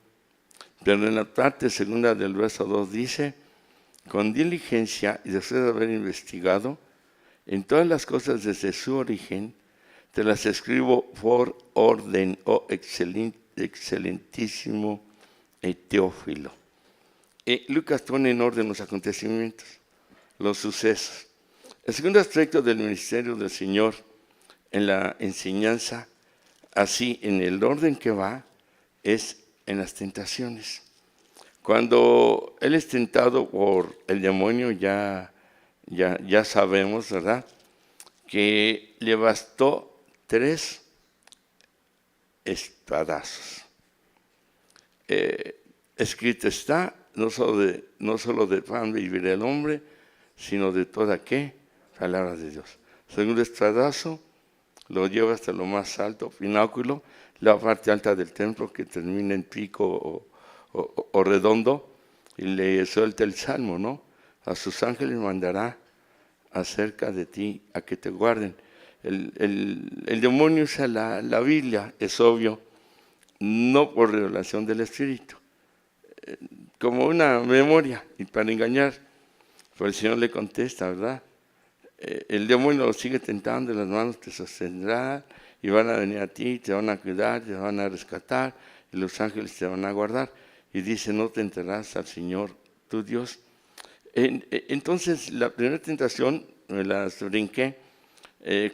pero en la parte segunda del verso 2 dice, con diligencia y después de haber investigado en todas las cosas desde su origen, te las escribo por orden, oh excelentísimo Teófilo. Lucas pone en orden los acontecimientos, los sucesos. El segundo aspecto del ministerio del Señor en la enseñanza, así en el orden que va, es en las tentaciones. Cuando Él es tentado por el demonio, ya sabemos, ¿verdad?, que le bastó 3 espadazos. Escrito está, no solo de pan vivirá el hombre, sino de toda ¿qué? Palabra de Dios. Segundo espadazo lo lleva hasta lo más alto, pináculo, la parte alta del templo que termina en pico o redondo, y le suelta el salmo, ¿no? A sus ángeles mandará acerca de ti a que te guarden. El demonio usa la Biblia, es obvio, no por revelación del Espíritu, como una memoria y para engañar. Pero el Señor le contesta, ¿verdad? El demonio lo sigue tentando, las manos te sostendrán y van a venir a ti, te van a cuidar, te van a rescatar y los ángeles te van a guardar. Y dice, no tentarás al Señor tu Dios. Entonces, la primera tentación, me la brinqué,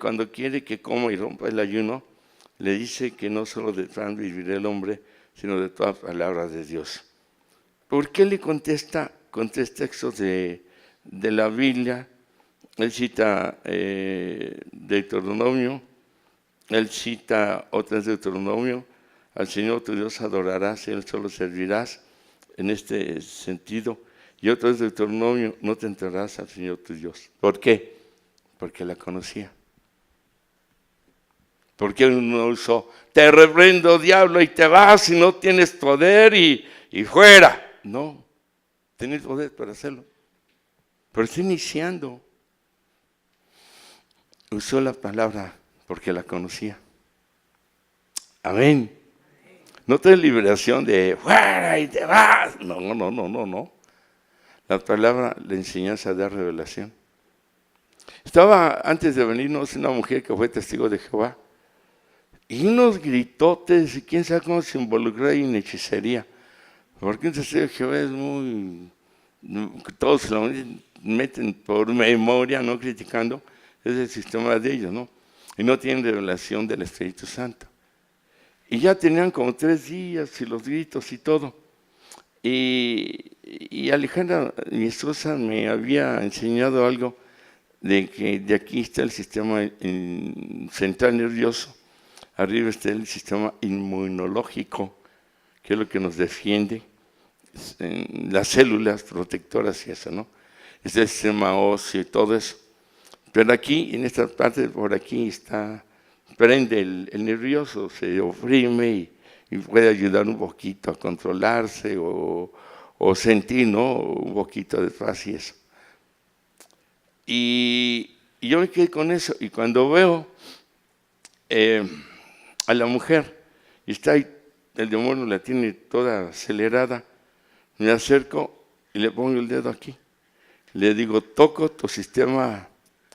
cuando quiere que coma y rompa el ayuno, le dice que no solo de pan vivirá el hombre, sino de toda palabra de Dios. ¿Por qué le contesta con 3 textos de la Biblia? Él cita Deuteronomio, él cita otras Deuteronomio, al Señor tu Dios adorarás y Él solo servirás, en este sentido. Y otro es Deuteronomio, no tentarás al Señor tu Dios. ¿Por qué? Porque la conocía. Porque uno usó, te reprendo diablo y te vas y no tienes poder y fuera. No, tienes poder para hacerlo. Pero está iniciando. Usó la palabra porque la conocía. Amén. No te liberación de fuera y te vas. No. La palabra, la enseñanza da revelación. Estaba antes de venirnos una mujer que fue testigo de Jehová. Y unos gritotes, y quién sabe cómo se involucró ahí en hechicería. Porque un testigo de Jehová es muy... Todos lo meten por memoria, no criticando. Es el sistema de ellos, ¿no? Y no tienen revelación del Espíritu Santo. Y ya tenían como 3 días y los gritos y todo. Y Alejandra, mi esposa, me había enseñado algo de que de aquí está el sistema central nervioso, arriba está el sistema inmunológico, que es lo que nos defiende, las células protectoras y eso, ¿no? Está el sistema óseo y todo eso. Pero aquí, en esta parte, por aquí está, prende el nervioso, se oprime y puede ayudar un poquito a controlarse o sentir, ¿no?, un poquito de paz y eso. Y yo me quedé con eso. Y cuando veo a la mujer, y está ahí, el demonio la tiene toda acelerada, me acerco y le pongo el dedo aquí. Le digo, toco tu sistema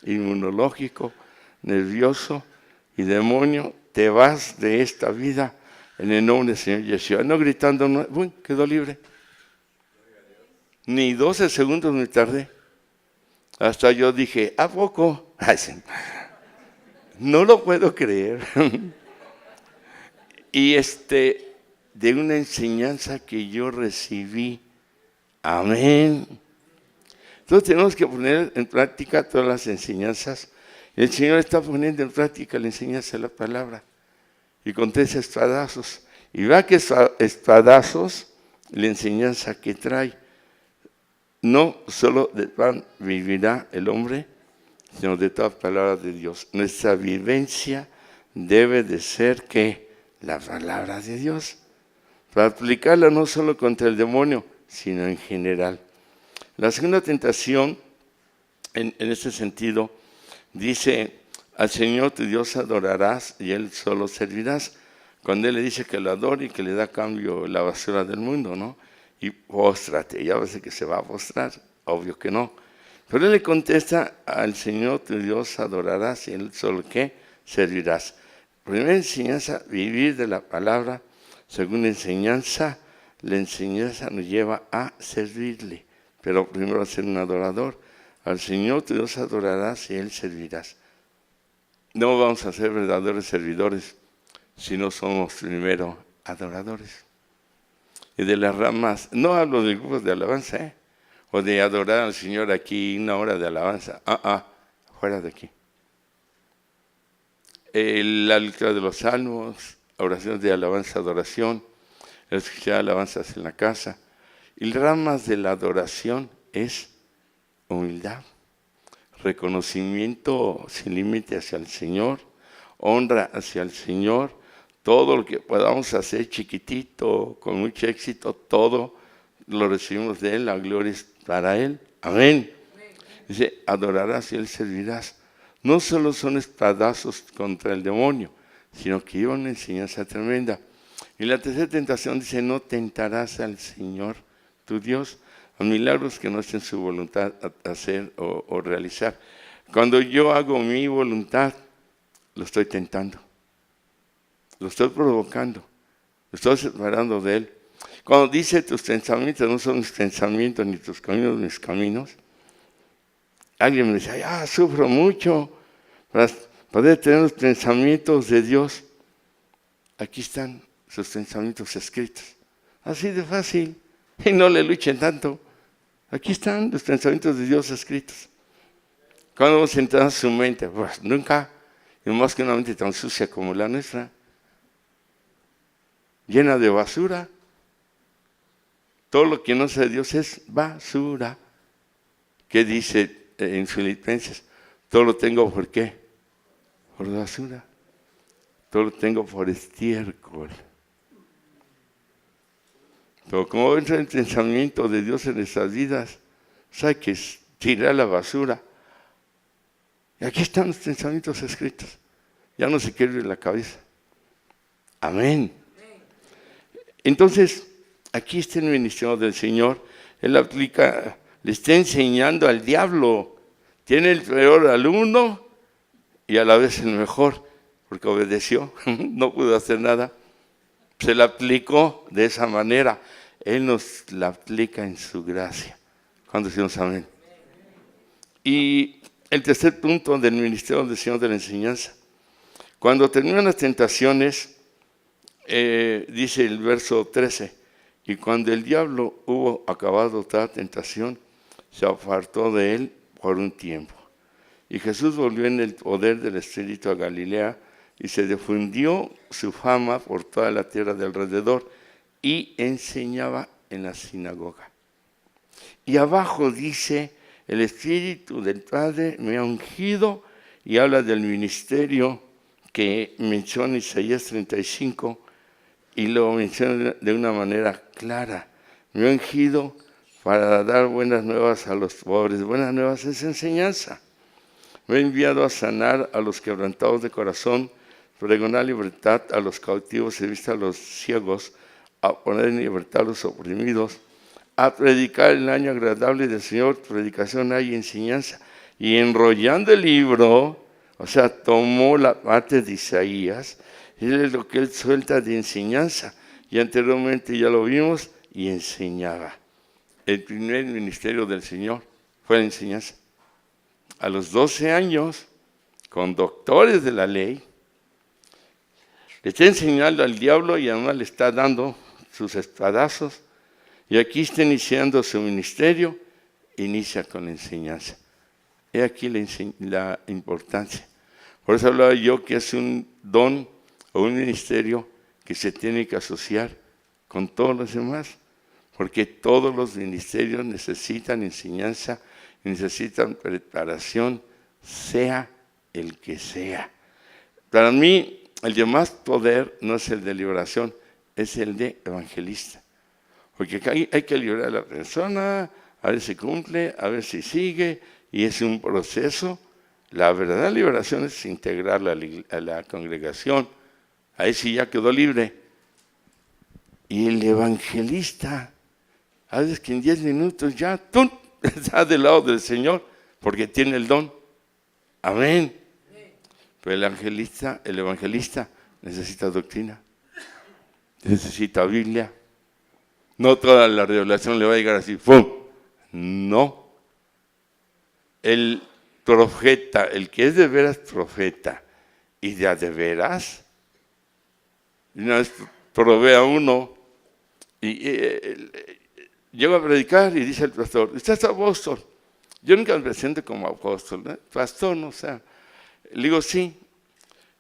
inmunológico, nervioso y demonio, te vas de esta vida en el nombre del Señor Yeshua. No gritando, no, uy, quedó libre. Ni 12 segundos me tardé. Hasta yo dije, ¿a poco? No lo puedo creer. Y de una enseñanza que yo recibí. Amén. Entonces tenemos que poner en práctica todas las enseñanzas. El Señor está poniendo en práctica la enseñanza de la palabra. Y contesta espadazos. Y vea que espadazos, la enseñanza que trae. No solo de pan vivirá el hombre, sino de toda palabra de Dios. Nuestra vivencia debe de ser que la palabra de Dios, para aplicarla no solo contra el demonio, sino en general. La segunda tentación, en este sentido, dice, al Señor tu Dios adorarás y Él solo servirás. Cuando Él le dice que lo adore y que le da a cambio la basura del mundo, ¿no? Y póstrate, ya ves que se va a postrar, obvio que no. Pero Él le contesta, al Señor tu Dios adorarás y Él solo ¿qué? Servirás. Primera enseñanza, vivir de la palabra. Segunda enseñanza, la enseñanza nos lleva a servirle. Pero primero a ser un adorador. Al Señor tu Dios adorarás y Él servirás. No vamos a ser verdaderos servidores si no somos primero adoradores. Y de las ramas, no hablo de grupos de alabanza, o de adorar al Señor aquí una hora de alabanza. Fuera de aquí. La lectura de los salmos, oraciones de alabanza, adoración, escuchar alabanzas en la casa. Y ramas de la adoración es humildad, reconocimiento sin límite hacia el Señor, honra hacia el Señor. Todo lo que podamos hacer chiquitito, con mucho éxito, todo lo recibimos de Él, la gloria es para Él. Amén. Dice, adorarás y Él servirás. No solo son espadazos contra el demonio, sino que llevan una enseñanza tremenda. Y la tercera tentación dice, no tentarás al Señor, tu Dios, a milagros que no esté en su voluntad hacer o realizar. Cuando yo hago mi voluntad, lo estoy tentando. Lo estoy provocando, lo estoy separando de Él. Cuando dice tus pensamientos no son mis pensamientos, ni tus caminos mis caminos, alguien me dice, sufro mucho para poder tener los pensamientos de Dios. Aquí están sus pensamientos escritos. Así de fácil. Y no le luchen tanto. Aquí están los pensamientos de Dios escritos. ¿Cuándo vamos a entrar en su mente? Pues nunca. Y más que una mente tan sucia como la nuestra. Llena de basura. Todo lo que no sea de Dios es basura. ¿Qué dice en Filipenses? Todo lo tengo ¿por qué? Por basura. Todo lo tengo por estiércol. Pero como entra el pensamiento de Dios en nuestras vidas, hay que tirar la basura. Y aquí están los pensamientos escritos. Ya no se quiere la cabeza. Amén. Entonces, aquí está el ministerio del Señor. Él aplica, le está enseñando al diablo. Tiene el peor alumno y a la vez el mejor, porque obedeció, no pudo hacer nada. Se la aplicó de esa manera. Él nos la aplica en su gracia. ¿Cuándo decimos amén? Y el tercer punto del ministerio del Señor de la enseñanza. Cuando terminan las tentaciones, dice el verso 13, y cuando el diablo hubo acabado toda tentación, se apartó de él por un tiempo. Y Jesús volvió en el poder del Espíritu a Galilea y se difundió su fama por toda la tierra de alrededor y enseñaba en la sinagoga. Y abajo dice, el Espíritu del Padre me ha ungido, y habla del ministerio que menciona Isaías 35 y lo menciona de una manera clara. Me ha ungido para dar buenas nuevas a los pobres. Buenas nuevas es enseñanza. Me ha enviado a sanar a los quebrantados de corazón, pregonar libertad a los cautivos y vista a los ciegos, a poner en libertad a los oprimidos, a predicar el año agradable del Señor. Predicación hay enseñanza. Y enrollando el libro, O sea, tomó la parte de Isaías, y es lo que él suelta de enseñanza. Y anteriormente ya lo vimos, y enseñaba. El primer ministerio del Señor fue la enseñanza. A los 12 años, con doctores de la ley, le está enseñando al diablo y además le está dando sus espadazos. Y aquí está iniciando su ministerio, inicia con la enseñanza. He aquí la importancia. Por eso hablaba yo que es un don o un ministerio que se tiene que asociar con todos los demás, porque todos los ministerios necesitan enseñanza, necesitan preparación, sea el que sea. Para mí, el de más poder no es el de liberación, es el de evangelista. Porque acá hay que liberar a la persona, a ver si cumple, a ver si sigue, y es un proceso. La verdadera liberación es integrarla a la congregación. Ahí sí ya quedó libre. Y el evangelista, a veces que en 10 minutos ya ¡tum!, está del lado del Señor, porque tiene el don. Amén. Pero el evangelista necesita doctrina, necesita Biblia. No toda la revelación le va a llegar así, ¡pum! No. El profeta, el que es de veras profeta y de veras, una vez probé a uno y llego a predicar y dice el pastor, ¿usted es apóstol? Yo nunca me presento como apóstol, ¿no? Pastor, no, o sea, le digo sí.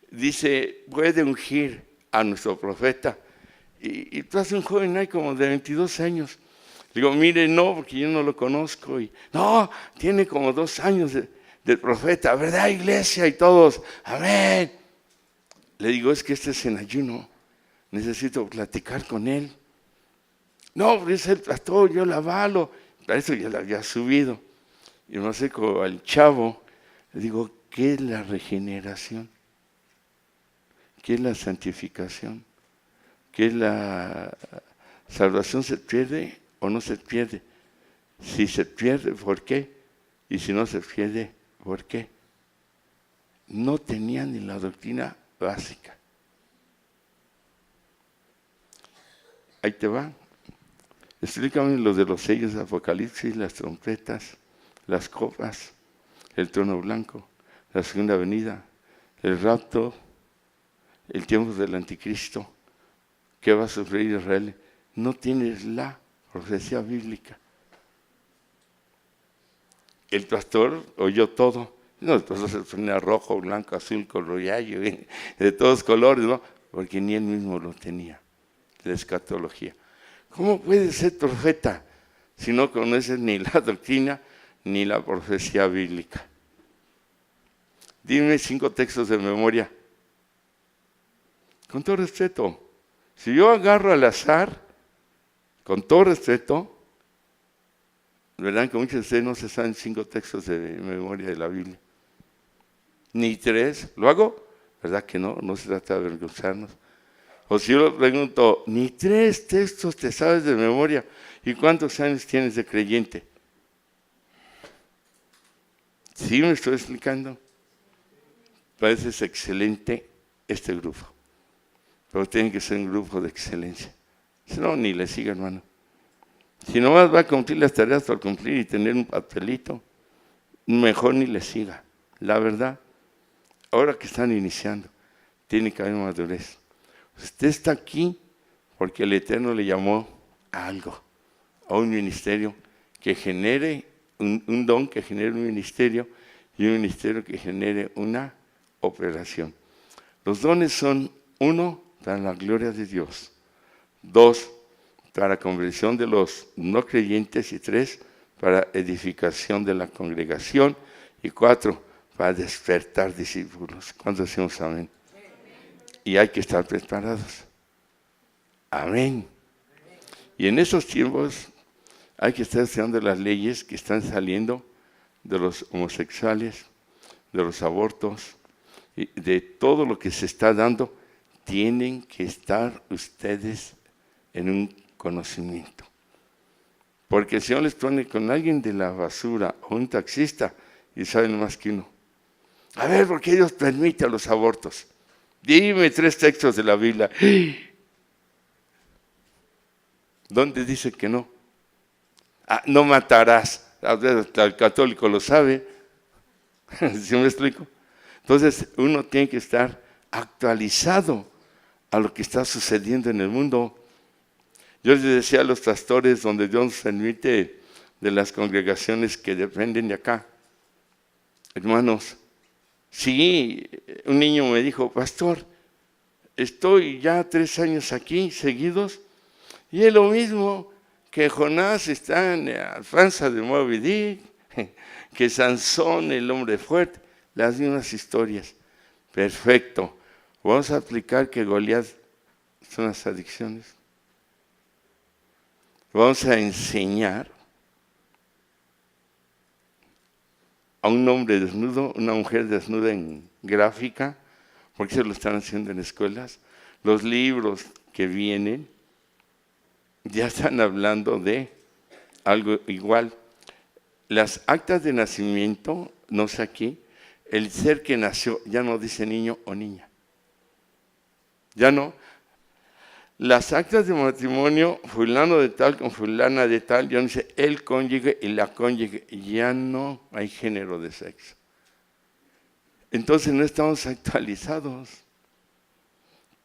Dice, puede ungir a nuestro profeta. Y tú haces un joven ahí como de 22 años. Digo, mire, no, porque yo no lo conozco. Y, no, tiene como 2 años de profeta, ¿verdad, iglesia? Y todos, amén. Le digo, es que este es en ayuno, necesito platicar con él. No, pero es el pastor, yo la avalo. Para eso ya la había subido. Y me acerco al chavo, le digo, ¿qué es la regeneración? ¿Qué es la santificación? ¿Qué es la salvación? ¿Se pierde o no se pierde? Si se pierde, ¿por qué? Y si no se pierde, ¿por qué? No tenía ni la doctrina básica. Ahí te va. Explícame lo de los sellos de Apocalipsis, las trompetas, las copas, el trono blanco, la segunda venida, el rapto, el tiempo del anticristo. ¿Qué va a sufrir Israel? No tienes la profecía bíblica. El pastor oyó todo. No, el pastor se ponía rojo, blanco, azul, coloriayo, de todos colores, ¿no? Porque ni él mismo lo tenía. La escatología. ¿Cómo puede ser profeta si no conoces ni la doctrina ni la profecía bíblica? Dime 5 textos de memoria. Con todo respeto. Si yo agarro al azar, con todo respeto, verán que muchos de ustedes no se saben 5 textos de memoria de la Biblia. Ni 3. ¿Lo hago? ¿Verdad que no? No se trata de avergonzarnos. O si yo le pregunto, ni 3 textos te sabes de memoria, ¿y cuántos años tienes de creyente? ¿Sí me estoy explicando? Parece excelente este grupo. Pero tiene que ser un grupo de excelencia. Si no, ni le siga, hermano. Si nomás va a cumplir las tareas por cumplir y tener un papelito, mejor ni le siga. La verdad, ahora que están iniciando, tiene que haber madurez. Usted está aquí porque el Eterno le llamó a algo, a un ministerio que genere un don, que genere un ministerio y un ministerio que genere una operación. Los dones son: 1, para la gloria de Dios; 2, para conversión de los no creyentes; y 3, para edificación de la congregación; y 4, para despertar discípulos. ¿Cuántos decimos amén? Y hay que estar preparados. Amén. Y en esos tiempos hay que estar estudiando las leyes que están saliendo de los homosexuales, de los abortos, y de todo lo que se está dando. Tienen que estar ustedes en un conocimiento. Porque el Señor les pone con alguien de la basura o un taxista y saben más que uno. A ver, ¿por qué Dios permite los abortos? Dime 3 textos de la Biblia. ¿Dónde dice que no? No matarás. El católico lo sabe. ¿Sí me explico? Entonces, uno tiene que estar actualizado a lo que está sucediendo en el mundo. Yo les decía a los pastores donde Dios nos permite de las congregaciones que dependen de acá. Hermanos, sí, un niño me dijo, pastor, estoy ya 3 años aquí seguidos y es lo mismo que Jonás está en la panza de Moby Dick, que Sansón, el hombre fuerte, las mismas historias. Perfecto. Vamos a aplicar que Goliat son las adicciones. Vamos a enseñar a un hombre desnudo, una mujer desnuda en gráfica, porque se lo están haciendo en escuelas. Los libros que vienen ya están hablando de algo igual. Las actas de nacimiento, no sé aquí, el ser que nació ya no dice niño o niña. Ya no. Las actas de matrimonio, fulano de tal con fulana de tal, ya no dice el cónyuge y la cónyuge, ya no hay género de sexo. Entonces no estamos actualizados.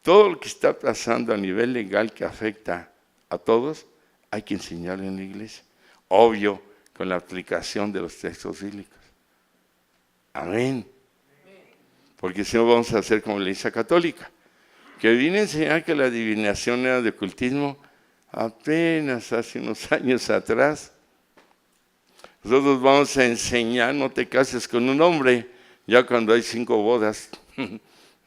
Todo lo que está pasando a nivel legal que afecta a todos, hay que enseñarlo en la iglesia. Obvio, con la aplicación de los textos bíblicos. Amén. Porque si no vamos a hacer como la Iglesia Católica, que viene a enseñar que la adivinación era de ocultismo apenas hace unos años atrás. Nosotros vamos a enseñar, no te cases con un hombre, ya cuando hay 5 bodas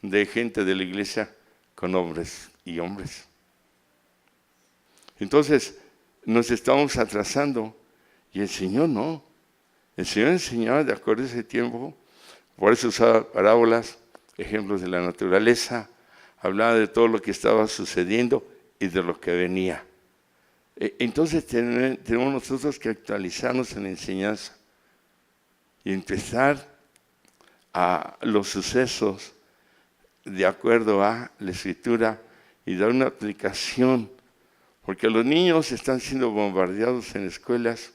de gente de la iglesia con hombres y hombres. Entonces, nos estamos atrasando y el Señor no. El Señor enseñaba de acuerdo a ese tiempo, por eso usaba parábolas, ejemplos de la naturaleza, hablaba de todo lo que estaba sucediendo y de lo que venía. Entonces tenemos nosotros que actualizarnos en la enseñanza y empezar a los sucesos de acuerdo a la Escritura y dar una aplicación, porque los niños están siendo bombardeados en escuelas,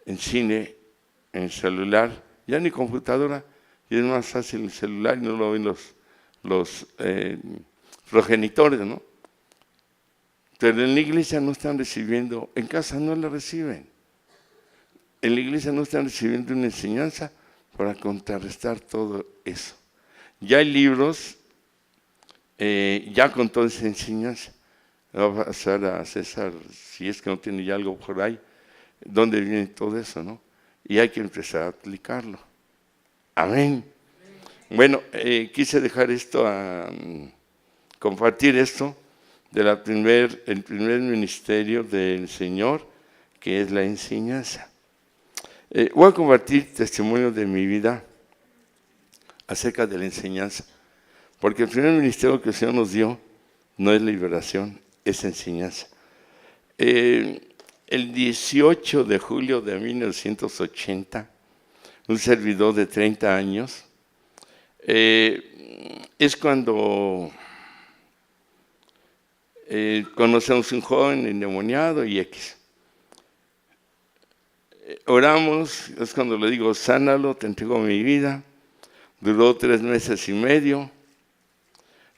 en cine, en celular, ya ni computadora, y es más fácil el celular y no lo ven los progenitores, ¿no? Pero en la iglesia no están recibiendo, en casa no la reciben. En la iglesia no están recibiendo una enseñanza para contrarrestar todo eso. Ya hay libros, ya con toda esa enseñanza. Va a pasar a César, si es que no tiene ya algo por ahí, dónde viene todo eso, ¿no? Y hay que empezar a aplicarlo. Amén. Bueno, quise dejar esto, compartir esto del primer ministerio del Señor, que es la enseñanza. Voy a compartir testimonio de mi vida acerca de la enseñanza, porque el primer ministerio que el Señor nos dio no es liberación, es enseñanza. El 18 de julio de 1980, un servidor de 30 años, es cuando conocemos un joven endemoniado y X. Oramos, es cuando le digo, sánalo, te entrego mi vida. Duró 3 meses y medio.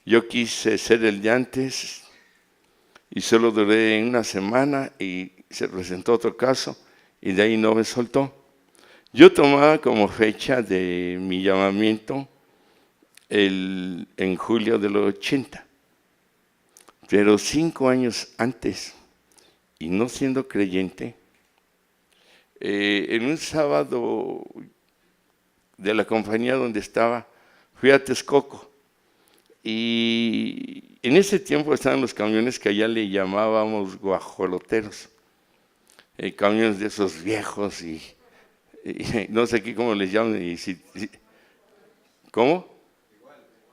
Yo quise ser el de antes y solo duré 1 semana y se presentó otro caso y de ahí no me soltó. Yo tomaba como fecha de mi llamamiento en julio de los 80, pero 5 años antes, y no siendo creyente, en un sábado de la compañía donde estaba, fui a Texcoco, y en ese tiempo estaban los camiones que allá le llamábamos guajoloteros, camiones de esos viejos y no sé qué cómo les llaman. ¿Cómo?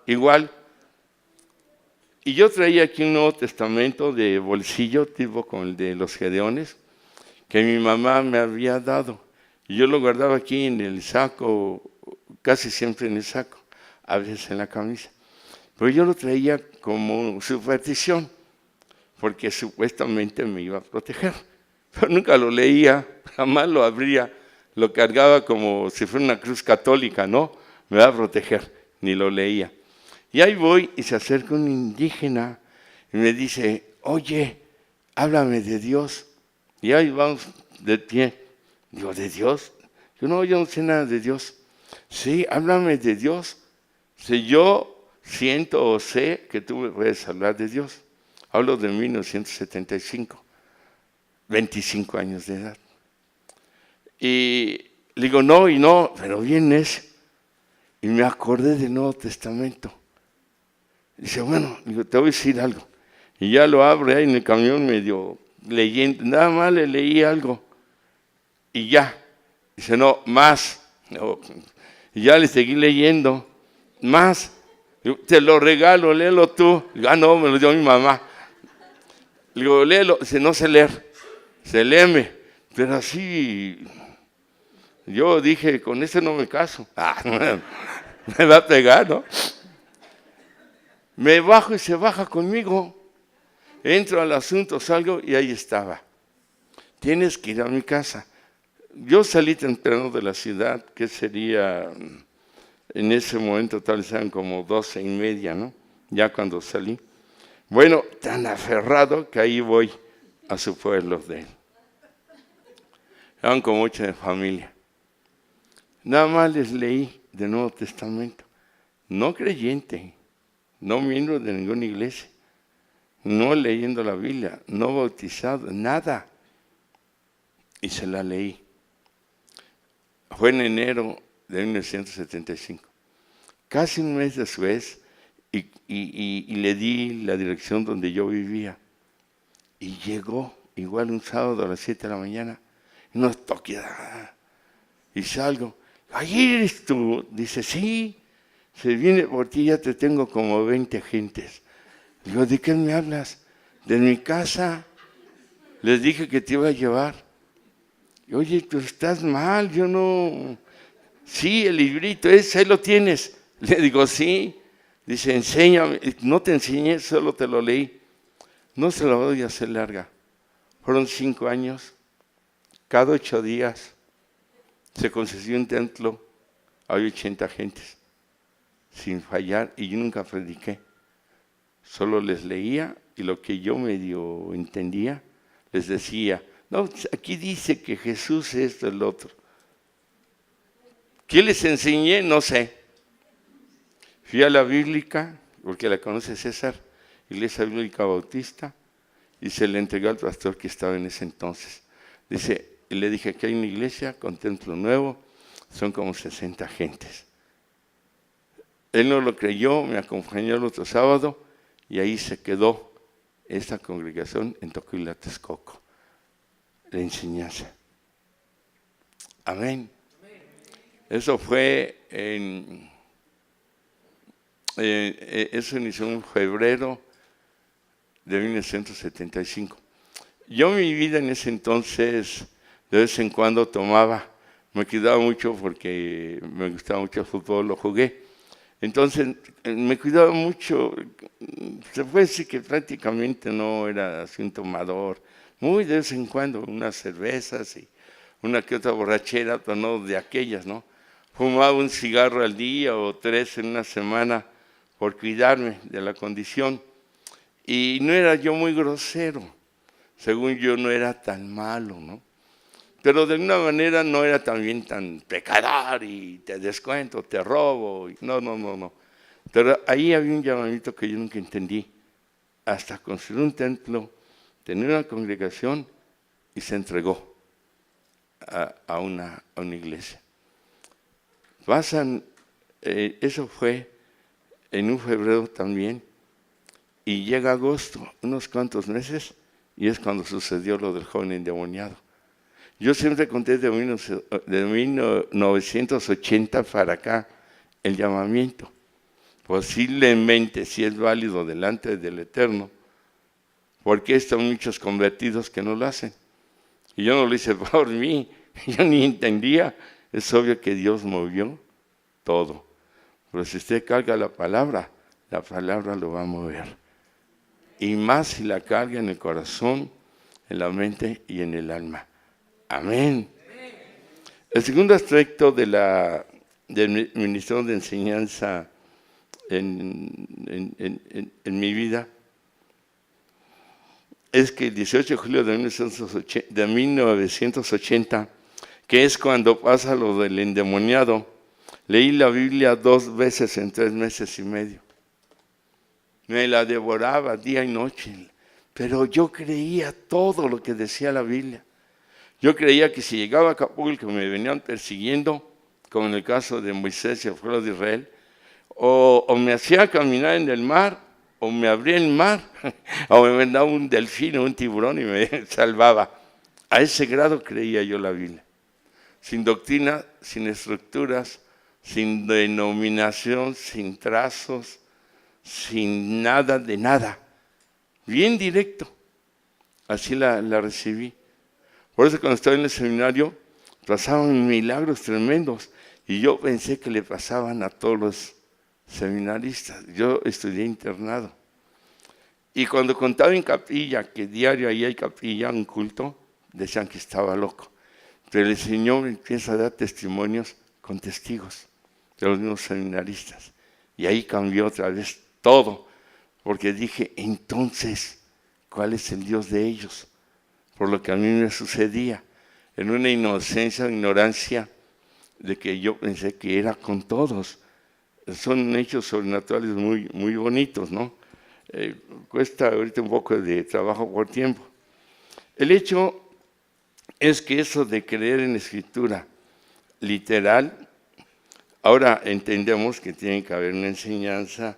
Igual. Y yo traía aquí un Nuevo Testamento de bolsillo, tipo como el de los Gedeones, que mi mamá me había dado. Y yo lo guardaba aquí en el saco casi siempre en el saco, a veces en la camisa. Pero yo lo traía como superstición, porque supuestamente me iba a proteger. Pero nunca lo leía, jamás lo abría, lo cargaba como si fuera una cruz católica, ¿no? Me va a proteger, ni lo leía. Y ahí voy y se acerca un indígena y me dice, oye, háblame de Dios. Y ahí vamos de pie. Digo, ¿de Dios? Yo no sé nada de Dios. Sí, háblame de Dios. Si yo siento o sé que tú me puedes hablar de Dios. Hablo de 1975, 25 años de edad. Y le digo, no y no, pero bien es. Y me acordé del Nuevo Testamento. Dice, bueno, digo, te voy a decir algo. Y ya lo abre ahí en el camión medio leyendo. Nada más le leí algo. Y ya. Dice, no, más. No. Y ya le seguí leyendo. Más. Digo, te lo regalo, léelo tú. Digo, no, me lo dio mi mamá. Le digo, léelo. Dice, no sé leer. Se léeme. Pero así, yo dije, con ese no me caso. Me va a pegar, ¿no? Me bajo y se baja conmigo. Entro al asunto, salgo y ahí estaba. Tienes que ir a mi casa. Yo salí temprano de la ciudad, que sería, en ese momento tal vez eran como 12:30, ¿no? Ya cuando salí. Bueno, tan aferrado que ahí voy a su pueblo de él. Eran como 8 de familia. Nada más les leí del Nuevo Testamento. No creyente, no miembro de ninguna iglesia, no leyendo la Biblia, no bautizado, nada. Y se la leí. Fue en enero de 1975. Casi un mes después, y le di la dirección donde yo vivía. Y llegó, igual un sábado a las 7 de la mañana, y nos toqué. Y salgo. ¿Ahí eres tú? Dice, sí. Se viene por ti, ya te tengo como 20 gentes. Digo, ¿de qué me hablas? De mi casa. Les dije que te iba a llevar. Y, oye, tú estás mal, yo no. Sí, el librito ese, ahí lo tienes. Le digo, sí. Dice, enséñame. No te enseñé, solo te lo leí. No se lo voy a hacer larga. Fueron 5 años. Cada 8 días se construyó un templo. Había 80 gentes. Sin fallar, y yo nunca prediqué. Solo les leía y lo que yo medio entendía, les decía, no, aquí dice que Jesús es esto, el otro. ¿Qué les enseñé? No sé. Fui a la bíblica, porque la conoce César, Iglesia Bíblica Bautista, y se le entregó al pastor que estaba en ese entonces. Dice, y le dije que hay una iglesia con templo nuevo, son como 60 gentes. Él no lo creyó, me acompañó el otro sábado y ahí se quedó esta congregación en Toquila, Texcoco. La enseñanza. Amén. Eso fue eso inició en febrero de 1975. Yo mi vida en ese entonces, de vez en cuando tomaba, me cuidaba mucho porque me gustaba mucho el fútbol, lo jugué. Entonces, me cuidaba mucho, se puede decir que prácticamente no era así un tomador, muy de vez en cuando, unas cervezas y una que otra borrachera, pero no de aquellas, ¿no? Fumaba un cigarro al día o 3 en una semana por cuidarme de la condición. Y no era yo muy grosero, según yo no era tan malo, ¿no? Pero de alguna manera no era también tan pecador y te descuento, te robo. No. Pero ahí había un llamamiento que yo nunca entendí. Hasta construir un templo, tener una congregación y se entregó a una iglesia. Eso fue en un febrero también. Y llega agosto, unos cuantos meses, y es cuando sucedió lo del joven endemoniado. Yo siempre conté de 1980 para acá el llamamiento. Posiblemente, si es válido delante del Eterno, porque están muchos convertidos que no lo hacen. Y yo no lo hice por mí, yo ni entendía. Es obvio que Dios movió, todo. Pero si usted carga la palabra lo va a mover. Y más si la carga en el corazón, en la mente y en el alma. Amén. El segundo aspecto del ministerio de enseñanza en mi vida es que el 18 de julio de 1980, que es cuando pasa lo del endemoniado, leí la Biblia 2 veces en 3 meses y medio. Me la devoraba día y noche, pero yo creía todo lo que decía la Biblia. Yo creía que si llegaba a Acapulco me venían persiguiendo, como en el caso de Moisés y el pueblo de Israel, o me hacía caminar en el mar, o me abría el mar, o me mandaba un delfín o un tiburón y me salvaba. A ese grado creía yo la Biblia. Sin doctrina, sin estructuras, sin denominación, sin trazos, sin nada de nada. Bien directo. Así la recibí. Por eso cuando estaba en el seminario pasaban milagros tremendos y yo pensé que le pasaban a todos los seminaristas. Yo estudié internado. Y cuando contaba en capilla, que diario ahí hay capilla, un culto, decían que estaba loco. Pero el Señor empieza a dar testimonios con testigos de los mismos seminaristas. Y ahí cambió otra vez todo, porque dije, entonces, ¿cuál es el Dios de ellos? Por lo que a mí me sucedía, en una inocencia, ignorancia, de que yo pensé que era con todos. Son hechos sobrenaturales muy, muy bonitos, ¿no? Cuesta ahorita un poco de trabajo por tiempo. El hecho es que eso de creer en escritura literal, ahora entendemos que tiene que haber una enseñanza,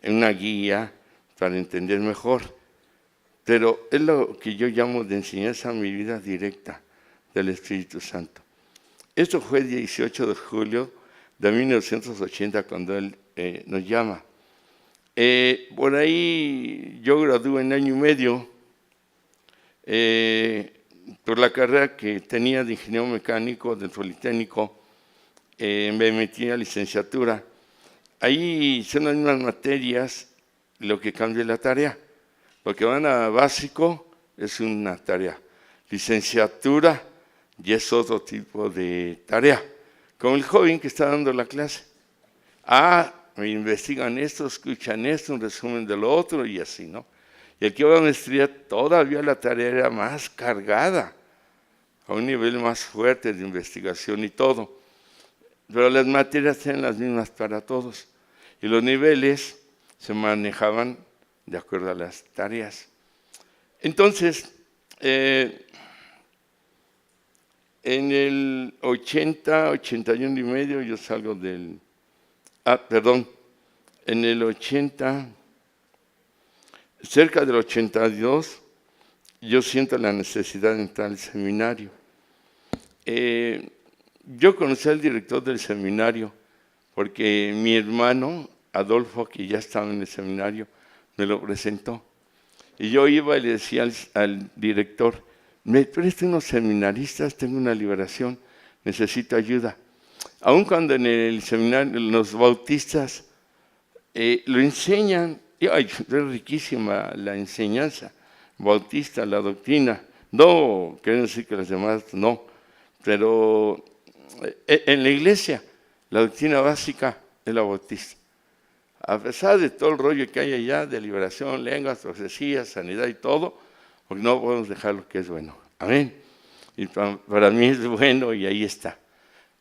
una guía para entender mejor. Pero es lo que yo llamo de enseñanza a mi vida directa del Espíritu Santo. Esto fue el 18 de julio de 1980 cuando Él nos llama. Por ahí yo gradué en año y medio por la carrera que tenía de ingeniero mecánico del Politécnico. Me metí a licenciatura. Ahí son las mismas materias, lo que cambia la tarea. Lo que van a básico es una tarea. Licenciatura ya es otro tipo de tarea. Como el joven que está dando la clase. Me investigan esto, escuchan esto, un resumen de lo otro y así, ¿no? Y el que va a maestría, todavía la tarea era más cargada, a un nivel más fuerte de investigación y todo. Pero las materias eran las mismas para todos. Y los niveles se manejaban de acuerdo a las tareas. Entonces, en el 80, 81 y medio yo salgo del... en el 80, cerca del 82, yo siento la necesidad de entrar al seminario. Yo conocí al director del seminario porque mi hermano, Adolfo, que ya estaba en el seminario, me lo presentó. Y yo iba y le decía al director, me presta unos seminaristas, tengo una liberación, necesito ayuda. Aun cuando en el seminario los bautistas lo enseñan, es riquísima la enseñanza bautista, la doctrina. No quiero decir que las demás no, pero en la iglesia la doctrina básica es la bautista. A pesar de todo el rollo que hay allá de liberación, lenguas, profecías, sanidad y todo, porque no podemos dejar lo que es bueno. Amén. Y para mí es bueno y ahí está.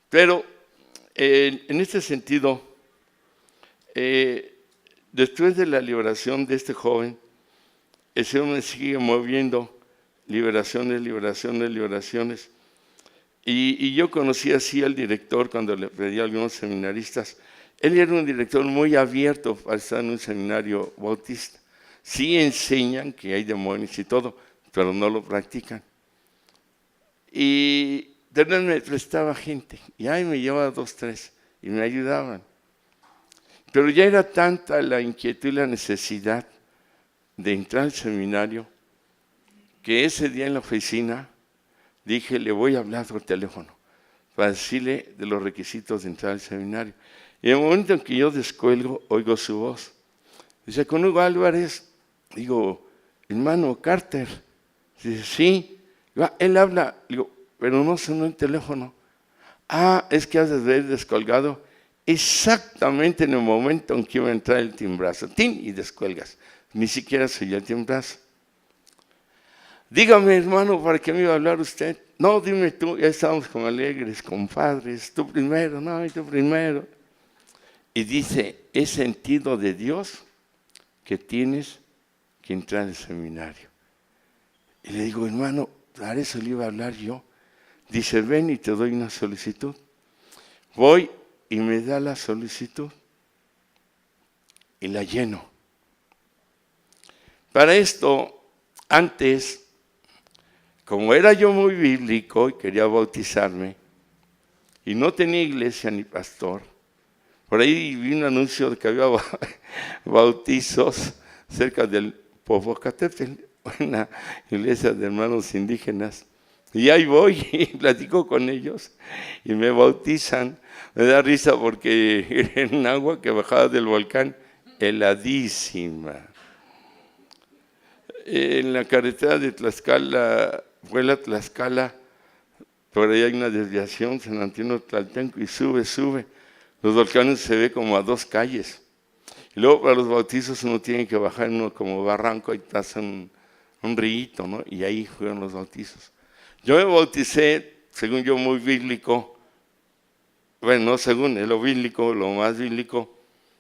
Pero en este sentido, después de la liberación de este joven, el Señor me sigue moviendo, liberaciones, liberaciones, liberaciones. Y yo conocí así al director cuando le pedí a algunos seminaristas. Él era un director muy abierto para estar en un seminario bautista. Sí enseñan que hay demonios y todo, pero no lo practican. Y de verdad me prestaba gente, y ahí me llevaba 2, 3, y me ayudaban. Pero ya era tanta la inquietud y la necesidad de entrar al seminario, que ese día en la oficina dije, le voy a hablar por teléfono, para decirle de los requisitos de entrar al seminario. Y en el momento en que yo descuelgo, oigo su voz. Dice, con Hugo Álvarez. Digo, hermano Carter. Dice, sí. Digo, él habla. Digo, pero no sonó el teléfono. Ah, es que has de haber descolgado exactamente en el momento en que iba a entrar el timbrazo. ¡Tin! Y descuelgas. Ni siquiera se oyó el timbrazo. Dígame, hermano, ¿para qué me iba a hablar usted? No, dime tú, ya estábamos como alegres, compadres. Tú primero, no, y tú primero. Y dice, es sentido de Dios que tienes que entrar al seminario. Y le digo, hermano, a eso le iba a hablar yo. Dice, ven y te doy una solicitud. Voy y me da la solicitud y la lleno. Para esto, antes, como era yo muy bíblico y quería bautizarme, y no tenía iglesia ni pastor, por ahí vi un anuncio de que había bautizos cerca del Popocatépetl, una iglesia de hermanos indígenas. Y ahí voy y platico con ellos y me bautizan. Me da risa porque era un agua que bajaba del volcán, heladísima. En la carretera de Tlaxcala, fue la Tlaxcala, por ahí hay una desviación, San Antonio Tlaltenco, y sube. Los volcanes se ve como a 2 calles. Y luego para los bautizos uno tiene que bajar uno como barranco, y pasa un rillito, ¿no? Y ahí fueron los bautizos. Yo me bauticé, según yo, muy bíblico. Bueno, no según lo bíblico, lo más bíblico,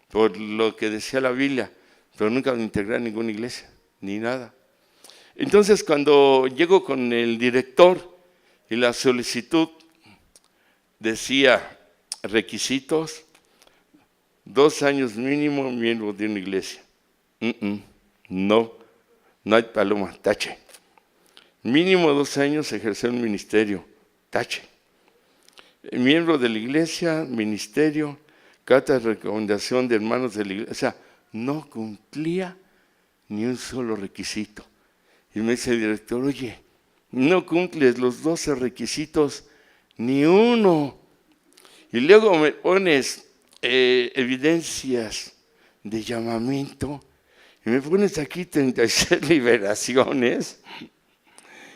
por lo que decía la Biblia, pero nunca me integré a ninguna iglesia, ni nada. Entonces, cuando llego con el director y la solicitud decía requisitos, 2 años mínimo miembro de una iglesia. No hay paloma, tache. Mínimo 2 años ejercer un ministerio, tache. Miembro de la iglesia, ministerio, carta de recomendación de hermanos de la iglesia. O sea, no cumplía ni un solo requisito. Y me dice el director, oye, no cumples los 12 requisitos, ni uno. Y luego me pones evidencias de llamamiento, y me pones aquí 36 liberaciones,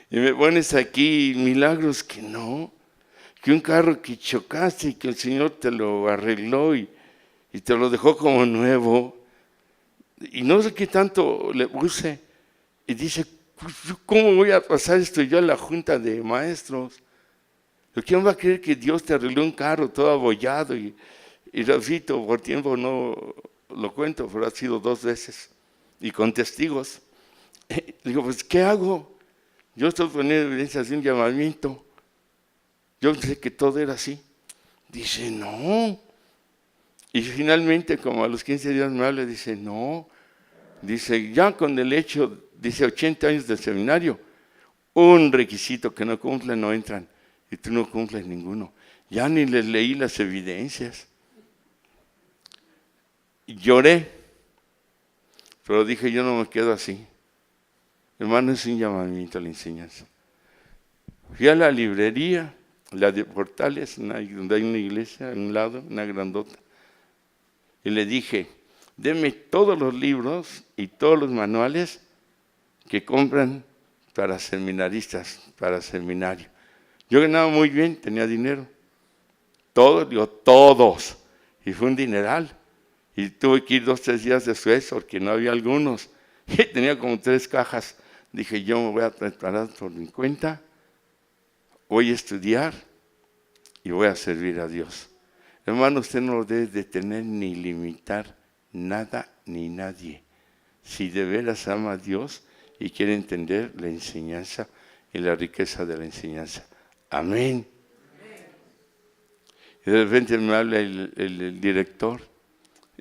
y me pones aquí milagros que no, que un carro que chocaste y que el Señor te lo arregló y te lo dejó como nuevo, y no sé qué tanto le puse, y dice, ¿cómo voy a pasar esto yo a la junta de maestros? ¿Quién va a creer que Dios te arregló un carro todo abollado? Y repito, por tiempo no lo cuento, pero ha sido 2 veces, y con testigos. Digo, pues, ¿qué hago? Yo estoy poniendo evidencias de un llamamiento. Yo pensé que todo era así. Dice, no. Y finalmente, como a los 15 días me habla, dice, no. Dice, ya con el hecho, dice, 80 años del seminario, un requisito que no cumplen, no entran. Y tú no cumples ninguno. Ya ni les leí las evidencias. Lloré, pero dije, yo no me quedo así. Hermano, es un llamamiento a la enseñanza. Fui a la librería, la de Portales, donde hay una iglesia, a un lado, una grandota, y le dije, deme todos los libros y todos los manuales que compran para seminaristas, para seminario. Yo ganaba muy bien, tenía dinero. Todos, digo, todos. Y fue un dineral. Y tuve que ir 2 o 3 días después porque no había algunos. Y tenía como 3 cajas. Dije, yo me voy a preparar por mi cuenta, voy a estudiar y voy a servir a Dios. Hermano, usted no lo debe detener ni limitar nada ni nadie. Si de veras ama a Dios y quiere entender la enseñanza y la riqueza de la enseñanza. Amén. Y de repente me habla el director,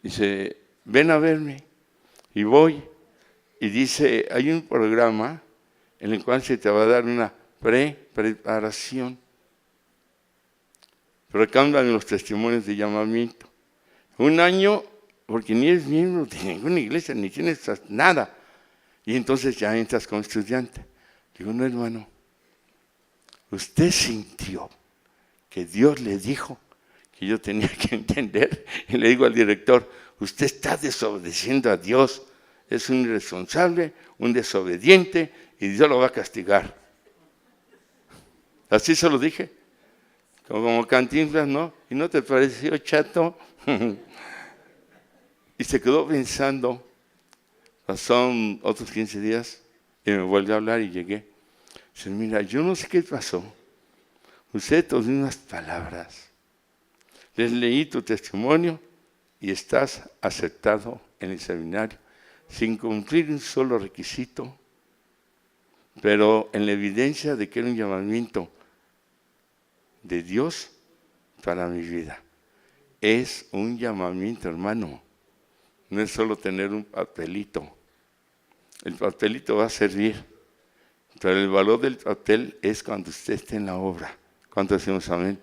dice, ven a verme. Y voy, y dice, hay un programa en el cual se te va a dar una preparación. Pero cambian los testimonios de llamamiento. 1 año, porque ni eres miembro de ninguna iglesia, ni tienes nada. Y entonces ya entras como estudiante. Digo, no, hermano, usted sintió que Dios le dijo Y yo tenía que entender, y le digo al director, usted está desobedeciendo a Dios, es un irresponsable, un desobediente, y Dios lo va a castigar. Así se lo dije, como Cantinflas, ¿no? ¿Y no te pareció chato? Y se quedó pensando. Pasaron otros 15 días y me volvió a hablar y llegué. Dice, mira, yo no sé qué pasó. Usé tus mismas palabras. Les leí tu testimonio y estás aceptado en el seminario sin cumplir un solo requisito, pero en la evidencia de que era un llamamiento de Dios para mi vida. Es un llamamiento, hermano. No es solo tener un papelito. El papelito va a servir, pero el valor del papel es cuando usted esté en la obra. ¿Cuánto decimos amén?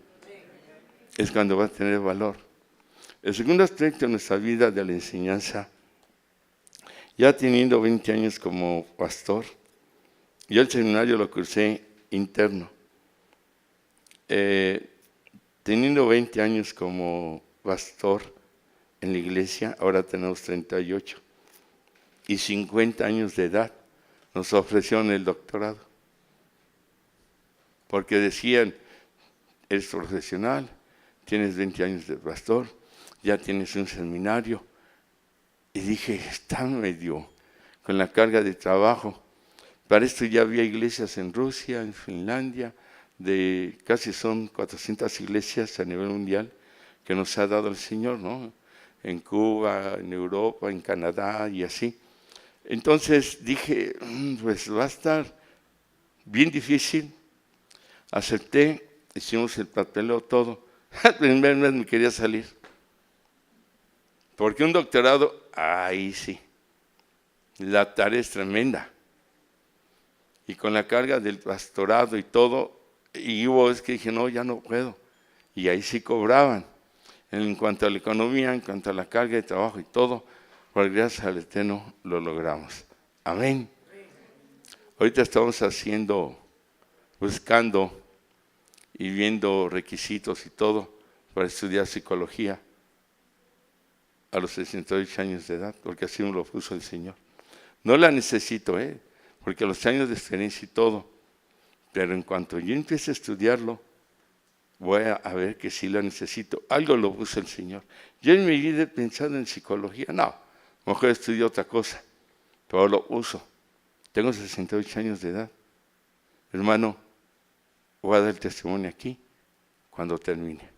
Es cuando va a tener valor. El segundo aspecto de nuestra vida de la enseñanza, ya teniendo 20 años como pastor, yo el seminario lo cursé interno. Teniendo 20 años como pastor en la iglesia, ahora tenemos 38, y 50 años de edad, nos ofrecieron el doctorado. Porque decían, eres profesional, tienes 20 años de pastor, ya tienes un seminario. Y dije, está medio con la carga de trabajo. Para esto ya había iglesias en Rusia, en Finlandia, casi son 400 iglesias a nivel mundial que nos ha dado el Señor, ¿no? En Cuba, en Europa, en Canadá y así. Entonces dije, pues va a estar bien difícil. Acepté, hicimos el papeleo todo. El primer mes me quería salir. Porque un doctorado, ahí sí, la tarea es tremenda. Y con la carga del pastorado y todo, y hubo es que dije, no, ya no puedo. Y ahí sí cobraban. En cuanto a la economía, en cuanto a la carga de trabajo y todo, por gracias al Eterno lo logramos. Amén. Ahorita estamos buscando y viendo requisitos y todo para estudiar psicología a los 68 años de edad, porque así me lo puso el Señor. No la necesito, porque los años de experiencia y todo, pero en cuanto yo empiece a estudiarlo, voy a ver que sí la necesito. Algo lo puso el Señor. Yo en mi vida he pensado en psicología, no, mejor estudio otra cosa, pero lo uso. Tengo 68 años de edad. Hermano, voy a dar el testimonio aquí cuando termine.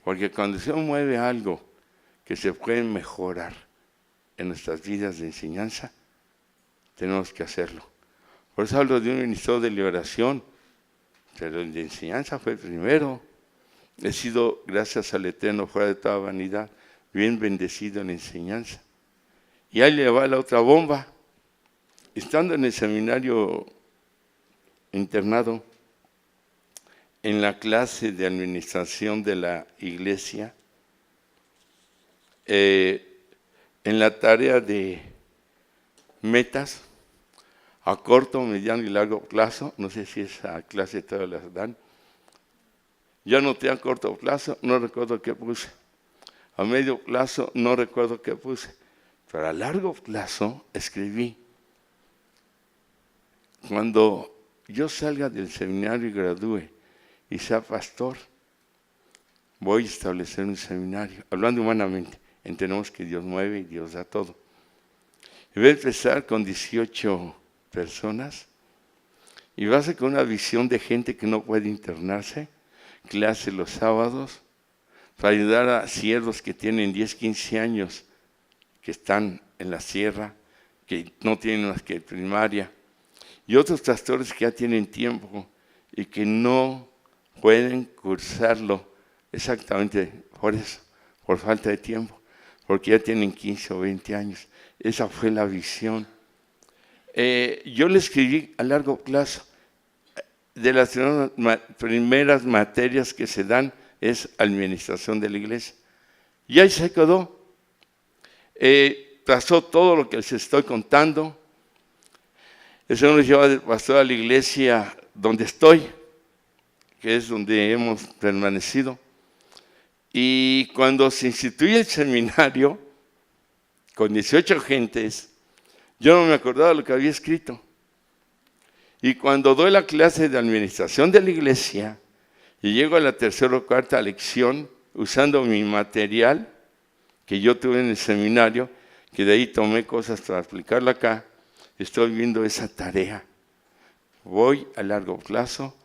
Porque cuando se mueve algo que se puede mejorar en nuestras vidas de enseñanza, tenemos que hacerlo. Por eso hablo de un ministerio de liberación, pero el de enseñanza fue el primero. He sido, gracias al Eterno, fuera de toda vanidad, bien bendecido en la enseñanza. Y ahí le va la otra bomba. Estando en el seminario internado, en la clase de administración de la iglesia, en la tarea de metas a corto, mediano y largo plazo, no sé si esa clase todas las dan. Yo anoté a corto plazo, no recuerdo qué puse. A medio plazo, no recuerdo qué puse. Pero a largo plazo escribí, cuando yo salga del seminario y gradúe y sea pastor, voy a establecer un seminario. Hablando humanamente, entendemos que Dios mueve y Dios da todo. Y voy a empezar con 18 personas y va a ser con una visión de gente que no puede internarse, clase los sábados, para ayudar a siervos que tienen 10, 15 años, que están en la sierra, que no tienen más que primaria, y otros pastores que ya tienen tiempo y que no pueden cursarlo exactamente por eso, por falta de tiempo, porque ya tienen 15 o 20 años. Esa fue la visión. Yo le escribí a largo plazo. De las primeras materias que se dan es administración de la iglesia. Y ahí se quedó. Pasó todo lo que les estoy contando. El Señor nos lleva de pastor a la iglesia donde estoy, que es donde hemos permanecido. Y cuando se instituye el seminario, con 18 gentes, yo no me acordaba de lo que había escrito. Y cuando doy la clase de administración de la iglesia, y llego a la tercera o cuarta lección, usando mi material que yo tuve en el seminario, que de ahí tomé cosas para aplicarla acá, estoy viendo esa tarea. Voy a largo plazo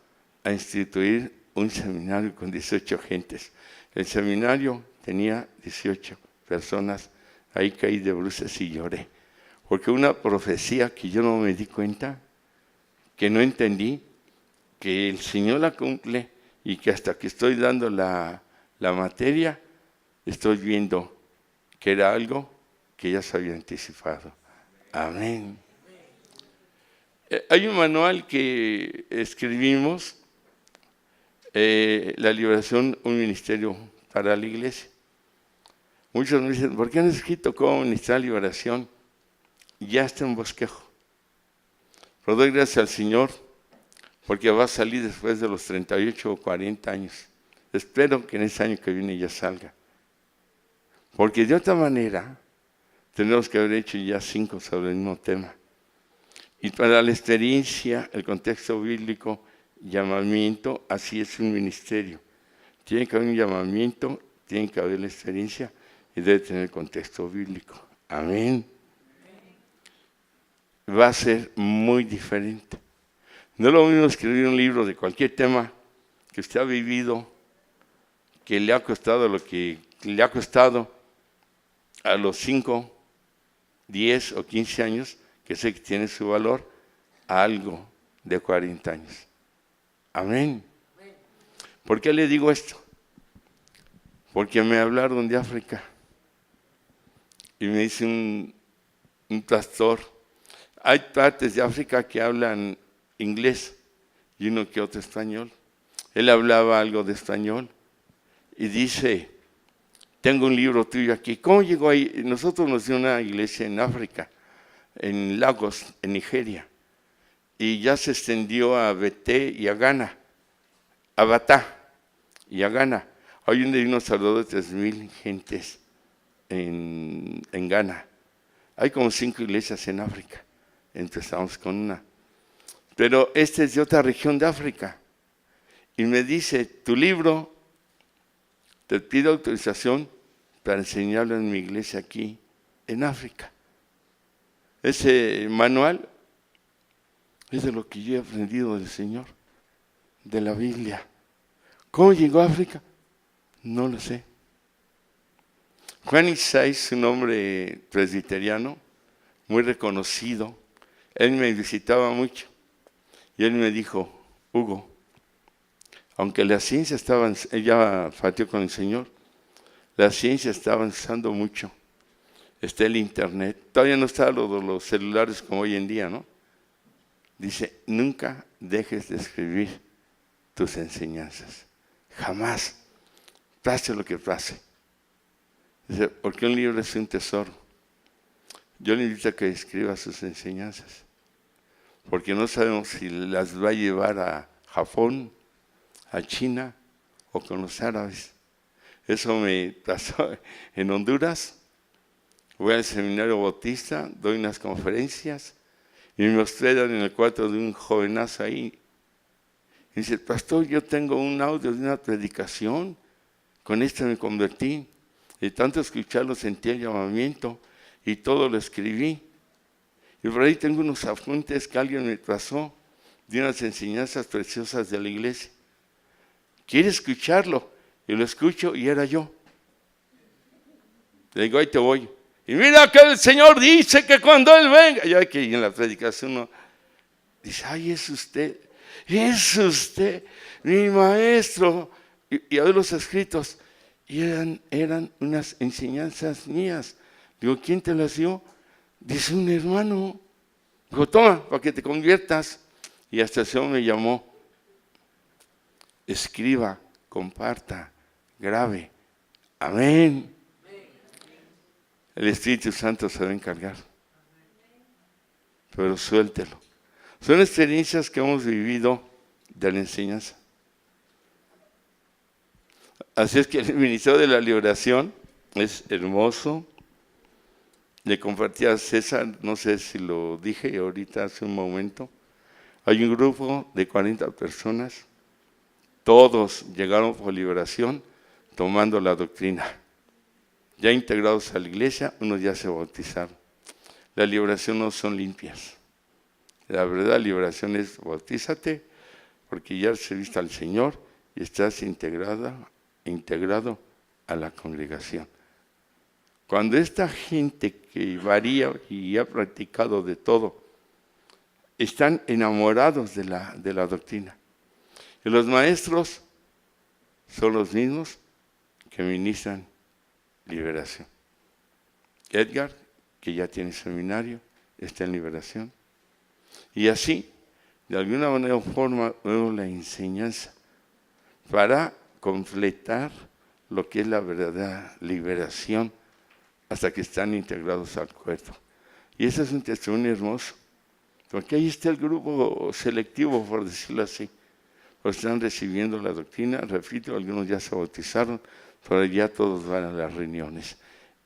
a instituir un seminario con 18 gentes. El seminario tenía 18 personas, ahí caí de bruces y lloré. Porque una profecía que yo no me di cuenta, que no entendí, que el Señor la cumple y que hasta que estoy dando la materia, estoy viendo que era algo que ya se había anticipado. Amén. Hay un manual que escribimos, La liberación, un ministerio para la iglesia. Muchos me dicen, ¿por qué han escrito cómo ministrar la liberación? Ya está en bosquejo. Pero doy gracias al Señor porque va a salir después de los 38 o 40 años. Espero que en ese año que viene ya salga. Porque de otra manera, tenemos que haber hecho ya 5 sobre el mismo tema. Y para la experiencia, el contexto bíblico, llamamiento, así es un ministerio. Tiene que haber un llamamiento, tiene que haber la experiencia y debe tener el contexto bíblico. Amén. Va a ser muy diferente. No es lo mismo escribir un libro de cualquier tema que usted ha vivido, que le ha costado lo que le ha costado a los 5, 10 o 15 años, que sé que tiene su valor, a algo de 40 años. Amén. ¿Por qué le digo esto? Porque me hablaron de África y me dice un pastor, hay partes de África que hablan inglés y uno que otro español. Él hablaba algo de español y dice, tengo un libro tuyo aquí. ¿Cómo llegó ahí? Nosotros nos dio una iglesia en África, en Lagos, en Nigeria, y ya se extendió a Beté y a Ghana, a Batá y a Ghana. Hoy hay unos alrededor de 3,000 gentes en Ghana. Hay como 5 iglesias en África, empezamos con una. Pero este es de otra región de África. Y me dice, tu libro, te pido autorización para enseñarlo en mi iglesia aquí, en África. Ese manual es de lo que yo he aprendido del Señor, de la Biblia. ¿Cómo llegó a África? No lo sé. Juan Isaías, un hombre presbiteriano, muy reconocido, él me visitaba mucho y él me dijo, Hugo, aunque la ciencia estaba, ella partió con el Señor, la ciencia está avanzando mucho, está el internet, todavía no está los celulares como hoy en día, ¿no? Dice, nunca dejes de escribir tus enseñanzas, jamás, pase lo que pase. Dice, porque un libro es un tesoro. Yo le invito a que escriba sus enseñanzas, porque no sabemos si las va a llevar a Japón, a China o con los árabes. Eso me pasó en Honduras. Voy al seminario bautista, doy unas conferencias y me hospedan en el cuarto de un jovenazo ahí. Y dice, pastor, yo tengo un audio de una predicación, con esto me convertí. De tanto escucharlo sentí el llamamiento y todo lo escribí. Y por ahí tengo unos apuntes que alguien me pasó de unas enseñanzas preciosas de la iglesia. ¿Quiere escucharlo? Y lo escucho y era yo. Le digo, ahí te voy. Y mira que el Señor dice que cuando Él venga, ya que en la predicación uno dice, ay, es usted, mi maestro. Y a ver los escritos. Y eran unas enseñanzas mías. Digo, ¿quién te las dio? Dice un hermano. Digo, toma, para que te conviertas. Y hasta el Señor me llamó. Escriba, comparta, grabe. Amén. El Espíritu Santo se va a encargar. Pero suéltelo. Son experiencias que hemos vivido de la enseñanza. Así es que el Ministerio de la Liberación es hermoso. Le compartí a César, no sé si lo dije ahorita hace un momento, hay un grupo de 40 personas, todos llegaron por liberación tomando la doctrina. Ya integrados a la iglesia, unos ya se bautizaron. La liberación no son limpias. La verdad, liberación es bautízate porque ya recibiste al Señor y estás integrado a la congregación. Cuando esta gente que varía y ha practicado de todo, están enamorados de la doctrina. Y los maestros son los mismos que ministran liberación. Edgar, que ya tiene seminario, está en liberación. Y así, de alguna manera o forma, vemos la enseñanza para completar lo que es la verdadera liberación hasta que están integrados al cuerpo. Y ese es un testimonio hermoso, porque ahí está el grupo selectivo, por decirlo así. Pues están recibiendo la doctrina, repito, algunos ya se bautizaron, pero ya todos van a las reuniones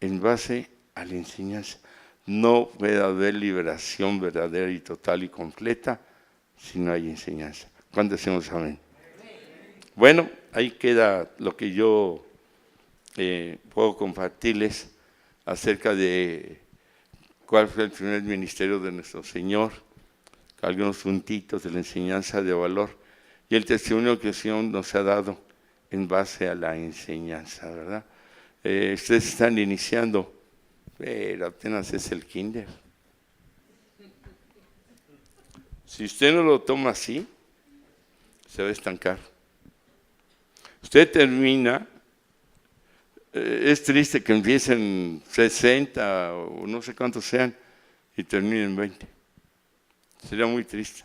en base a la enseñanza. No puede haber liberación verdadera y total y completa si no hay enseñanza. ¿Cuánto decimos amén? Bueno, ahí queda lo que yo puedo compartirles acerca de cuál fue el primer ministerio de nuestro Señor, algunos puntitos de la enseñanza de valor y el testimonio que el Señor nos ha dado en base a la enseñanza, ¿verdad? Ustedes están iniciando, pero apenas es el kinder. Si usted no lo toma así, se va a estancar. Usted termina, es triste que empiecen 60 o no sé cuántos sean y terminen 20. Sería muy triste.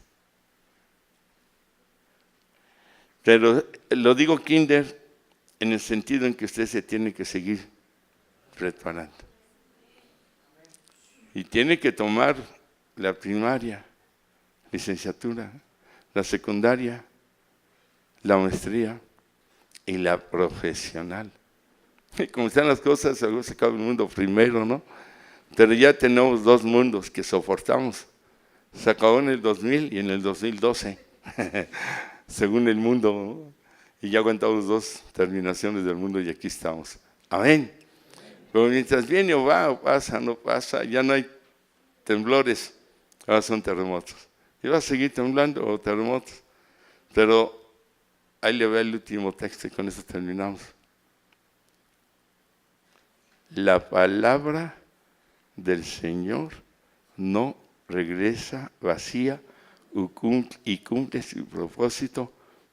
Pero lo digo kinder en el sentido en que usted se tiene que seguir preparando. Y tiene que tomar la primaria, licenciatura, la secundaria, la maestría y la profesional. Y como están las cosas, algo se acaba el mundo primero, ¿no? Pero ya tenemos 2 mundos que soportamos. Se acabó en el 2000 y en el 2012, según el mundo, ¿no? Y ya aguantamos 2 terminaciones del mundo y aquí estamos. Amén. Pero mientras viene o va, o pasa, no pasa, ya no hay temblores, ahora son terremotos. Y va a seguir temblando o terremotos. Pero ahí le veo el último texto y con eso terminamos. La palabra del Señor no regresa vacía y cumple su propósito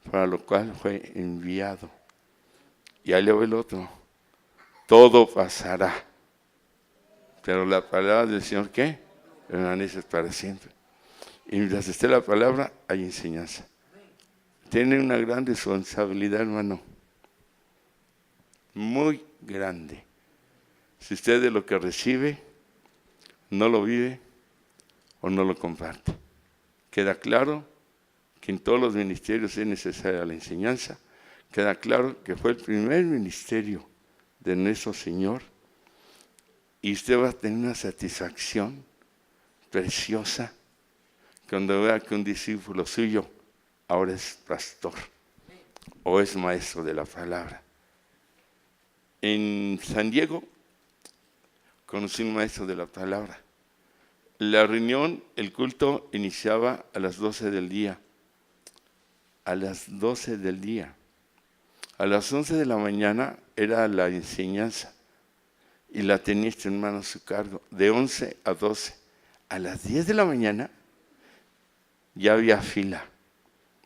para lo cual fue enviado. Y ahí le veo el otro. Todo pasará. Pero la palabra del Señor, ¿qué? Permanece para siempre. Y mientras esté la palabra, hay enseñanza. Tiene una gran responsabilidad, hermano. Muy grande. Si usted de lo que recibe no lo vive o no lo comparte. Queda claro que en todos los ministerios es necesaria la enseñanza. Queda claro que fue el primer ministerio de nuestro Señor. Y usted va a tener una satisfacción preciosa cuando vea que un discípulo suyo ahora es pastor o es maestro de la palabra. En San Diego conocí un maestro de la palabra. La reunión, el culto iniciaba a las 12 del día. A las 12 del día. A las 11 de la mañana era la enseñanza y la tenía este hermano a su cargo, de 11 a 12. A las 10 de la mañana ya había fila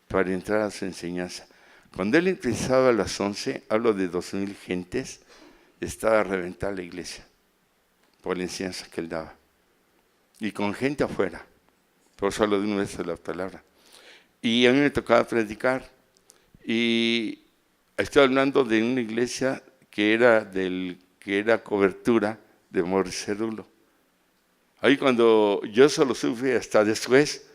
para entrar a su enseñanza. Cuando él empezaba a las 11, hablo de 2,000 gentes, estaba a reventar la iglesia por la enseñanza que él daba. Y con gente afuera, por eso hablo de un maestro de la palabra. Y a mí me tocaba predicar. Y estoy hablando de una iglesia que era cobertura de Morris Cerulo. Ahí cuando yo solo supe hasta después,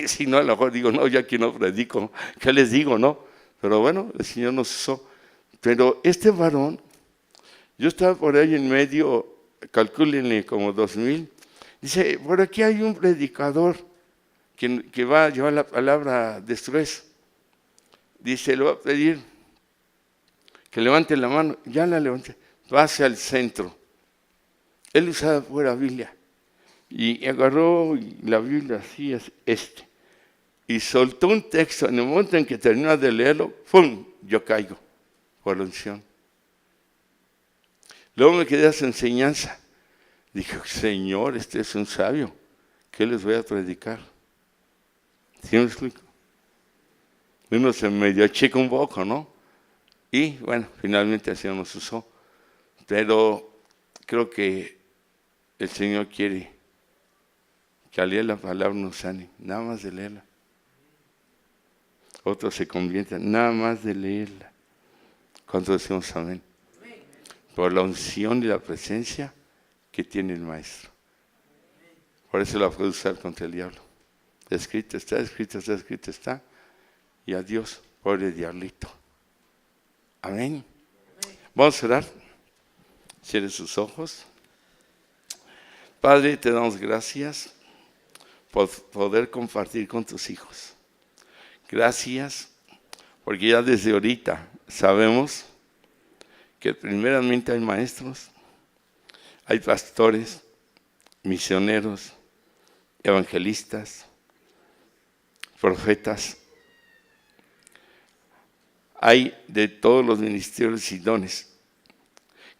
si no, a lo mejor digo, no, ya aquí no predico, ¿qué les digo, no? Pero bueno, el Señor nos usó. Pero este varón, yo estaba por ahí en medio, calcúlenle como 2000, dice, por aquí hay un predicador que va a llevar la palabra de estrés. Dice, le va a pedir que levante la mano, ya la levanté, va hacia el centro. Él usaba pura Biblia y agarró la Biblia así, y soltó un texto. En el momento en que terminó de leerlo, ¡pum!, yo caigo por la unción. Luego me quedé a su enseñanza. Dije, Señor, este es un sabio, ¿qué les voy a predicar? ¿Sí me explico? Uno se medio achica un poco, ¿no? Y bueno, finalmente así nos usó. Pero creo que el Señor quiere que al leer la palabra nos sane, nada más de leerla. Otros se convierten, nada más de leerla. ¿Cuánto decimos amén? Por la unción y la presencia que tiene el Maestro. Por eso la puede usar contra el diablo. Escrito está, escrito está, escrito está. Y adiós, pobre diablito. Amén. Vamos a orar. Cierre sus ojos. Padre, te damos gracias por poder compartir con tus hijos. Gracias, porque ya desde ahorita sabemos que primeramente hay maestros, hay pastores, misioneros, evangelistas, profetas. Hay de todos los ministerios y dones.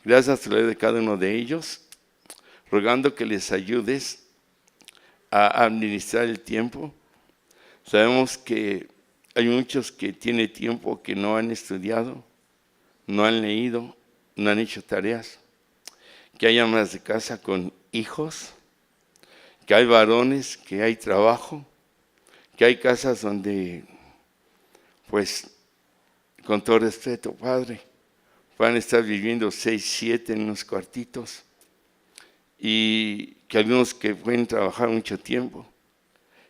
Gracias a la de cada uno de ellos, rogando que les ayudes a administrar el tiempo. Sabemos que hay muchos que tienen tiempo que no han estudiado, no han leído, no han hecho tareas. Que hay amas de casa con hijos, que hay varones, que hay trabajo, que hay casas donde, pues, con todo respeto, Padre, van a estar viviendo 6, 7 en unos cuartitos, y que algunos que pueden trabajar mucho tiempo,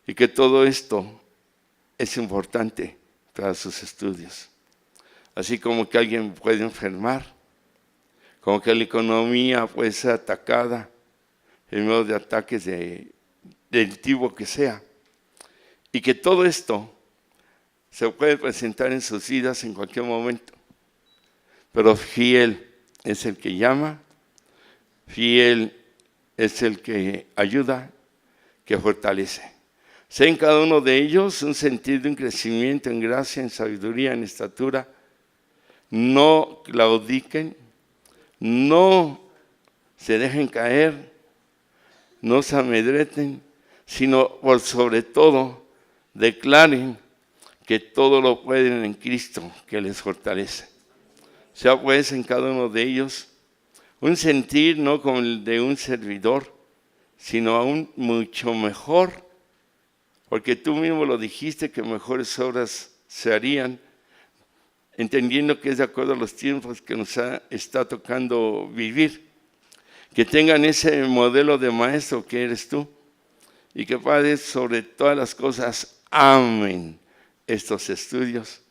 y que todo esto es importante para sus estudios. Así como que alguien puede enfermar, como que la economía puede ser atacada en medio de ataques del tipo que sea, y que todo esto se puede presentar en sus vidas en cualquier momento. Pero fiel es el que llama, fiel es el que ayuda, que fortalece. Sea en cada uno de ellos un sentido, un crecimiento en gracia, en sabiduría, en estatura. No claudiquen, no se dejen caer, no se amedreten, sino por sobre todo declaren que todo lo pueden en Cristo que les fortalece. Sea pues en cada uno de ellos un sentir no como el de un servidor, sino aún mucho mejor, porque tú mismo lo dijiste que mejores obras se harían, entendiendo que es de acuerdo a los tiempos que nos está tocando vivir. Que tengan ese modelo de maestro que eres tú, y que, Padre, sobre todas las cosas amen estos estudios,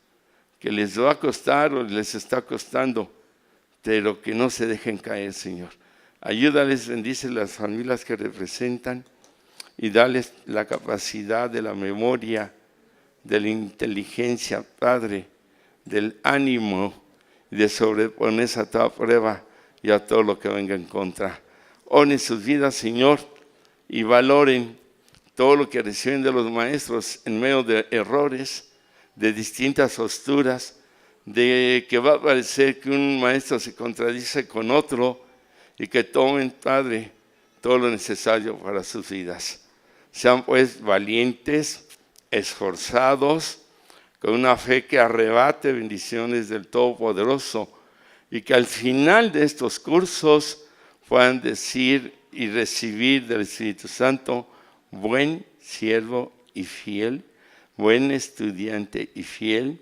que les va a costar o les está costando, pero que no se dejen caer, Señor. Ayúdales, bendice las familias que representan y dales la capacidad de la memoria, de la inteligencia, Padre, del ánimo, de sobreponerse a toda prueba y a todo lo que venga en contra. Honren sus vidas, Señor, y valoren todo lo que reciben de los maestros en medio de errores, de distintas posturas, de que va a parecer que un maestro se contradice con otro, y que tomen, Padre, todo lo necesario para sus vidas. Sean pues valientes, esforzados, con una fe que arrebate bendiciones del Todopoderoso, y que al final de estos cursos puedan decir y recibir del Espíritu Santo: buen siervo y fiel, buen estudiante y fiel.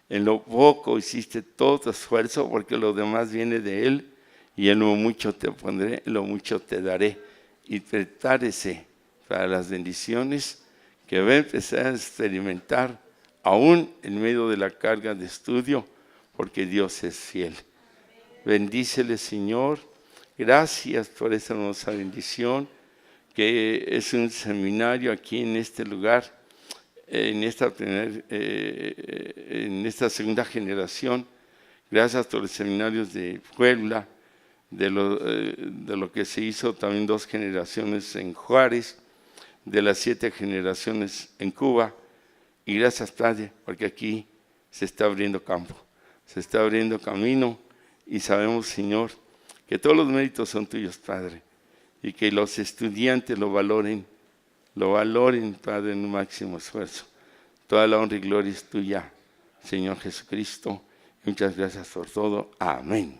En lo poco hiciste todo tu esfuerzo, porque lo demás viene de Él, y en lo mucho te pondré, en lo mucho te daré. Y prepárese para las bendiciones que va a empezar a experimentar aún en medio de la carga de estudio, porque Dios es fiel. Bendícele, Señor. Gracias por esta hermosa bendición, que es un seminario aquí en este lugar, en esta segunda generación. Gracias por los seminarios de Puebla, de lo que se hizo también 2 generaciones en Juárez, de las 7 generaciones en Cuba. Y gracias, Padre, porque aquí se está abriendo campo, se está abriendo camino, y sabemos, Señor, que todos los méritos son tuyos, Padre, y que los estudiantes lo valoren, Padre, en un máximo esfuerzo. Toda la honra y gloria es tuya, Señor Jesucristo. Muchas gracias por todo. Amén,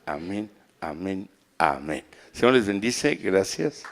amén, amén, amén. Señor les bendice. Gracias.